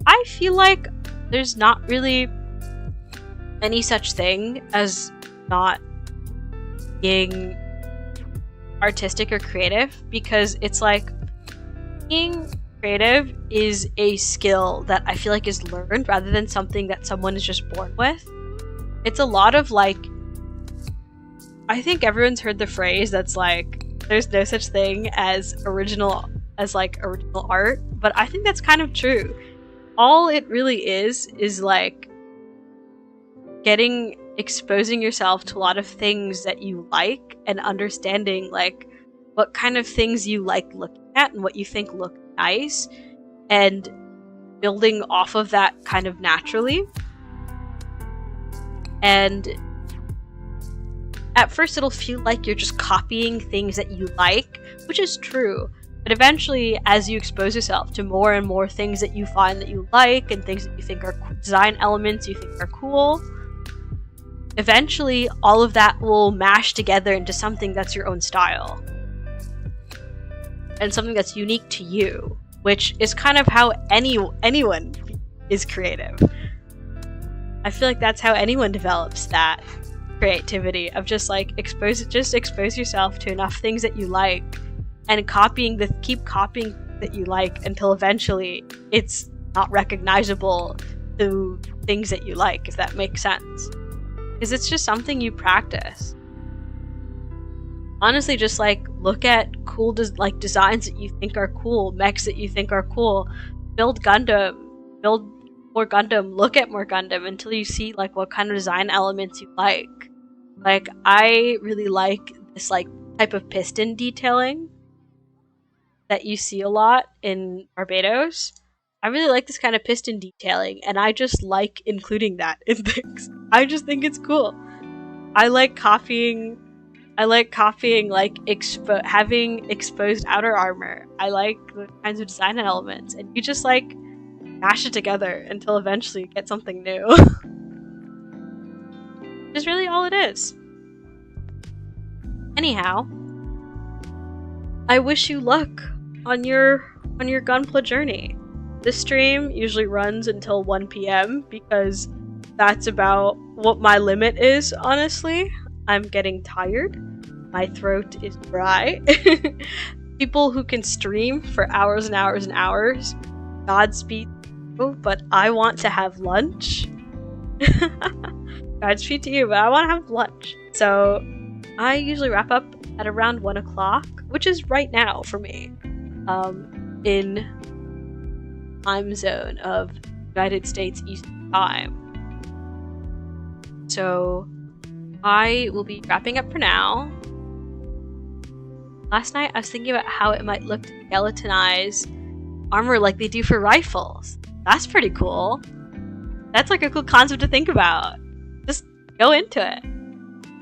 I feel like there's not really any such thing as not being artistic or creative, because it's like being creative is a skill that I feel like is learned rather than something that someone is just born with. It's a lot of like, I think everyone's heard the phrase that's like, there's no such thing as original art, but I think that's kind of true. All it really is like exposing yourself to a lot of things that you like and understanding like what kind of things you like looking at and what you think look nice, and building off of that kind of naturally. And at first it'll feel like you're just copying things that you like, which is true, but eventually as you expose yourself to more and more things that you find that you like and things that you think are design elements you think are cool, eventually all of that will mash together into something that's your own style and something that's unique to you, which is kind of how anyone is creative. I feel like that's how anyone develops that creativity of just like expose yourself to enough things that you like and keep copying that you like until eventually it's not recognizable to things that you like, if that makes sense. Because it's just something you practice. Honestly, just like look at cool designs that you think are cool, mechs that you think are cool, build more Gundam, look at more Gundam until you see like what kind of design elements you like. Like, I really like this like type of piston detailing that you see a lot in Barbatos. I really like this kind of piston detailing, and I just like including that in things. I just think it's cool. I like copying like having exposed outer armor. I like the kinds of design elements, and you just like mash it together until eventually you get something new. Is really all it is. Anyhow, I wish you luck on your gunpla journey. This stream usually runs until 1 p.m. because that's about what my limit is, honestly. I'm getting tired. My throat is dry. People who can stream for hours and hours and hours, Godspeed, but I want to have lunch. Godspeed to you, but I want to have lunch. So I usually wrap up at around 1 o'clock, which is right now for me, in time zone of United States Eastern Time. So I will be wrapping up for now. Last night I was thinking about how it might look to skeletonize armor like they do for rifles. That's pretty cool. That's like a cool concept to think about. Just go into it.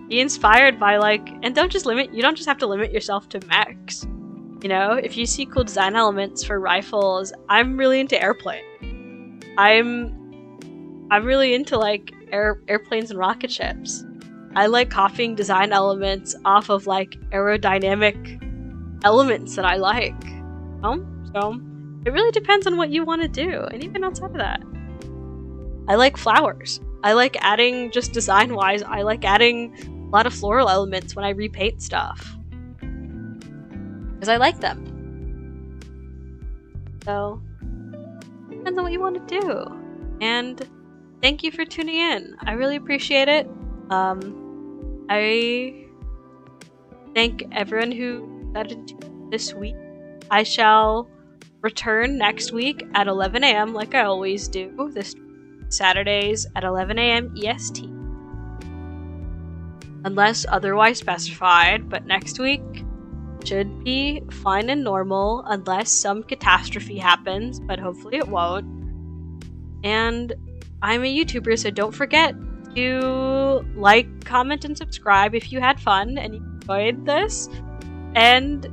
Be inspired by and don't just you don't just have to limit yourself to mechs. You know, if you see cool design elements for rifles, I'm really into airplane. I'm really into airplanes and rocket ships. I like copying design elements off of aerodynamic elements that I like. So it really depends on what you want to do, and even outside of that. I like flowers. I like adding, just design-wise, I like adding a lot of floral elements when I repaint stuff. Because I like them. So, depends on what you want to do. And thank you for tuning in. I really appreciate it. I thank everyone who decided to tune this week. I shall return next week at 11 a.m. like I always do. This Saturdays at 11 a.m. EST. Unless otherwise specified, but next week should be fine and normal unless some catastrophe happens, but hopefully it won't. And I'm a YouTuber, so don't forget to like, comment, and subscribe if you had fun and you enjoyed this. And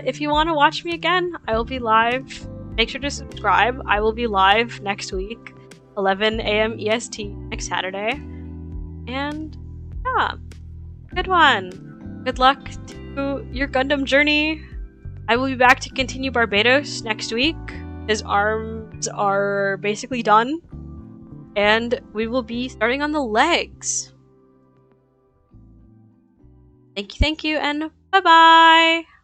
if you want to watch me again, I will be live. Make sure to subscribe. I will be live next week, 11 a.m. EST next Saturday. And yeah, good one. Good luck to your Gundam journey. I will be back to continue Barbatos next week. His arms are basically done. And we will be starting on the legs. Thank you, and bye-bye!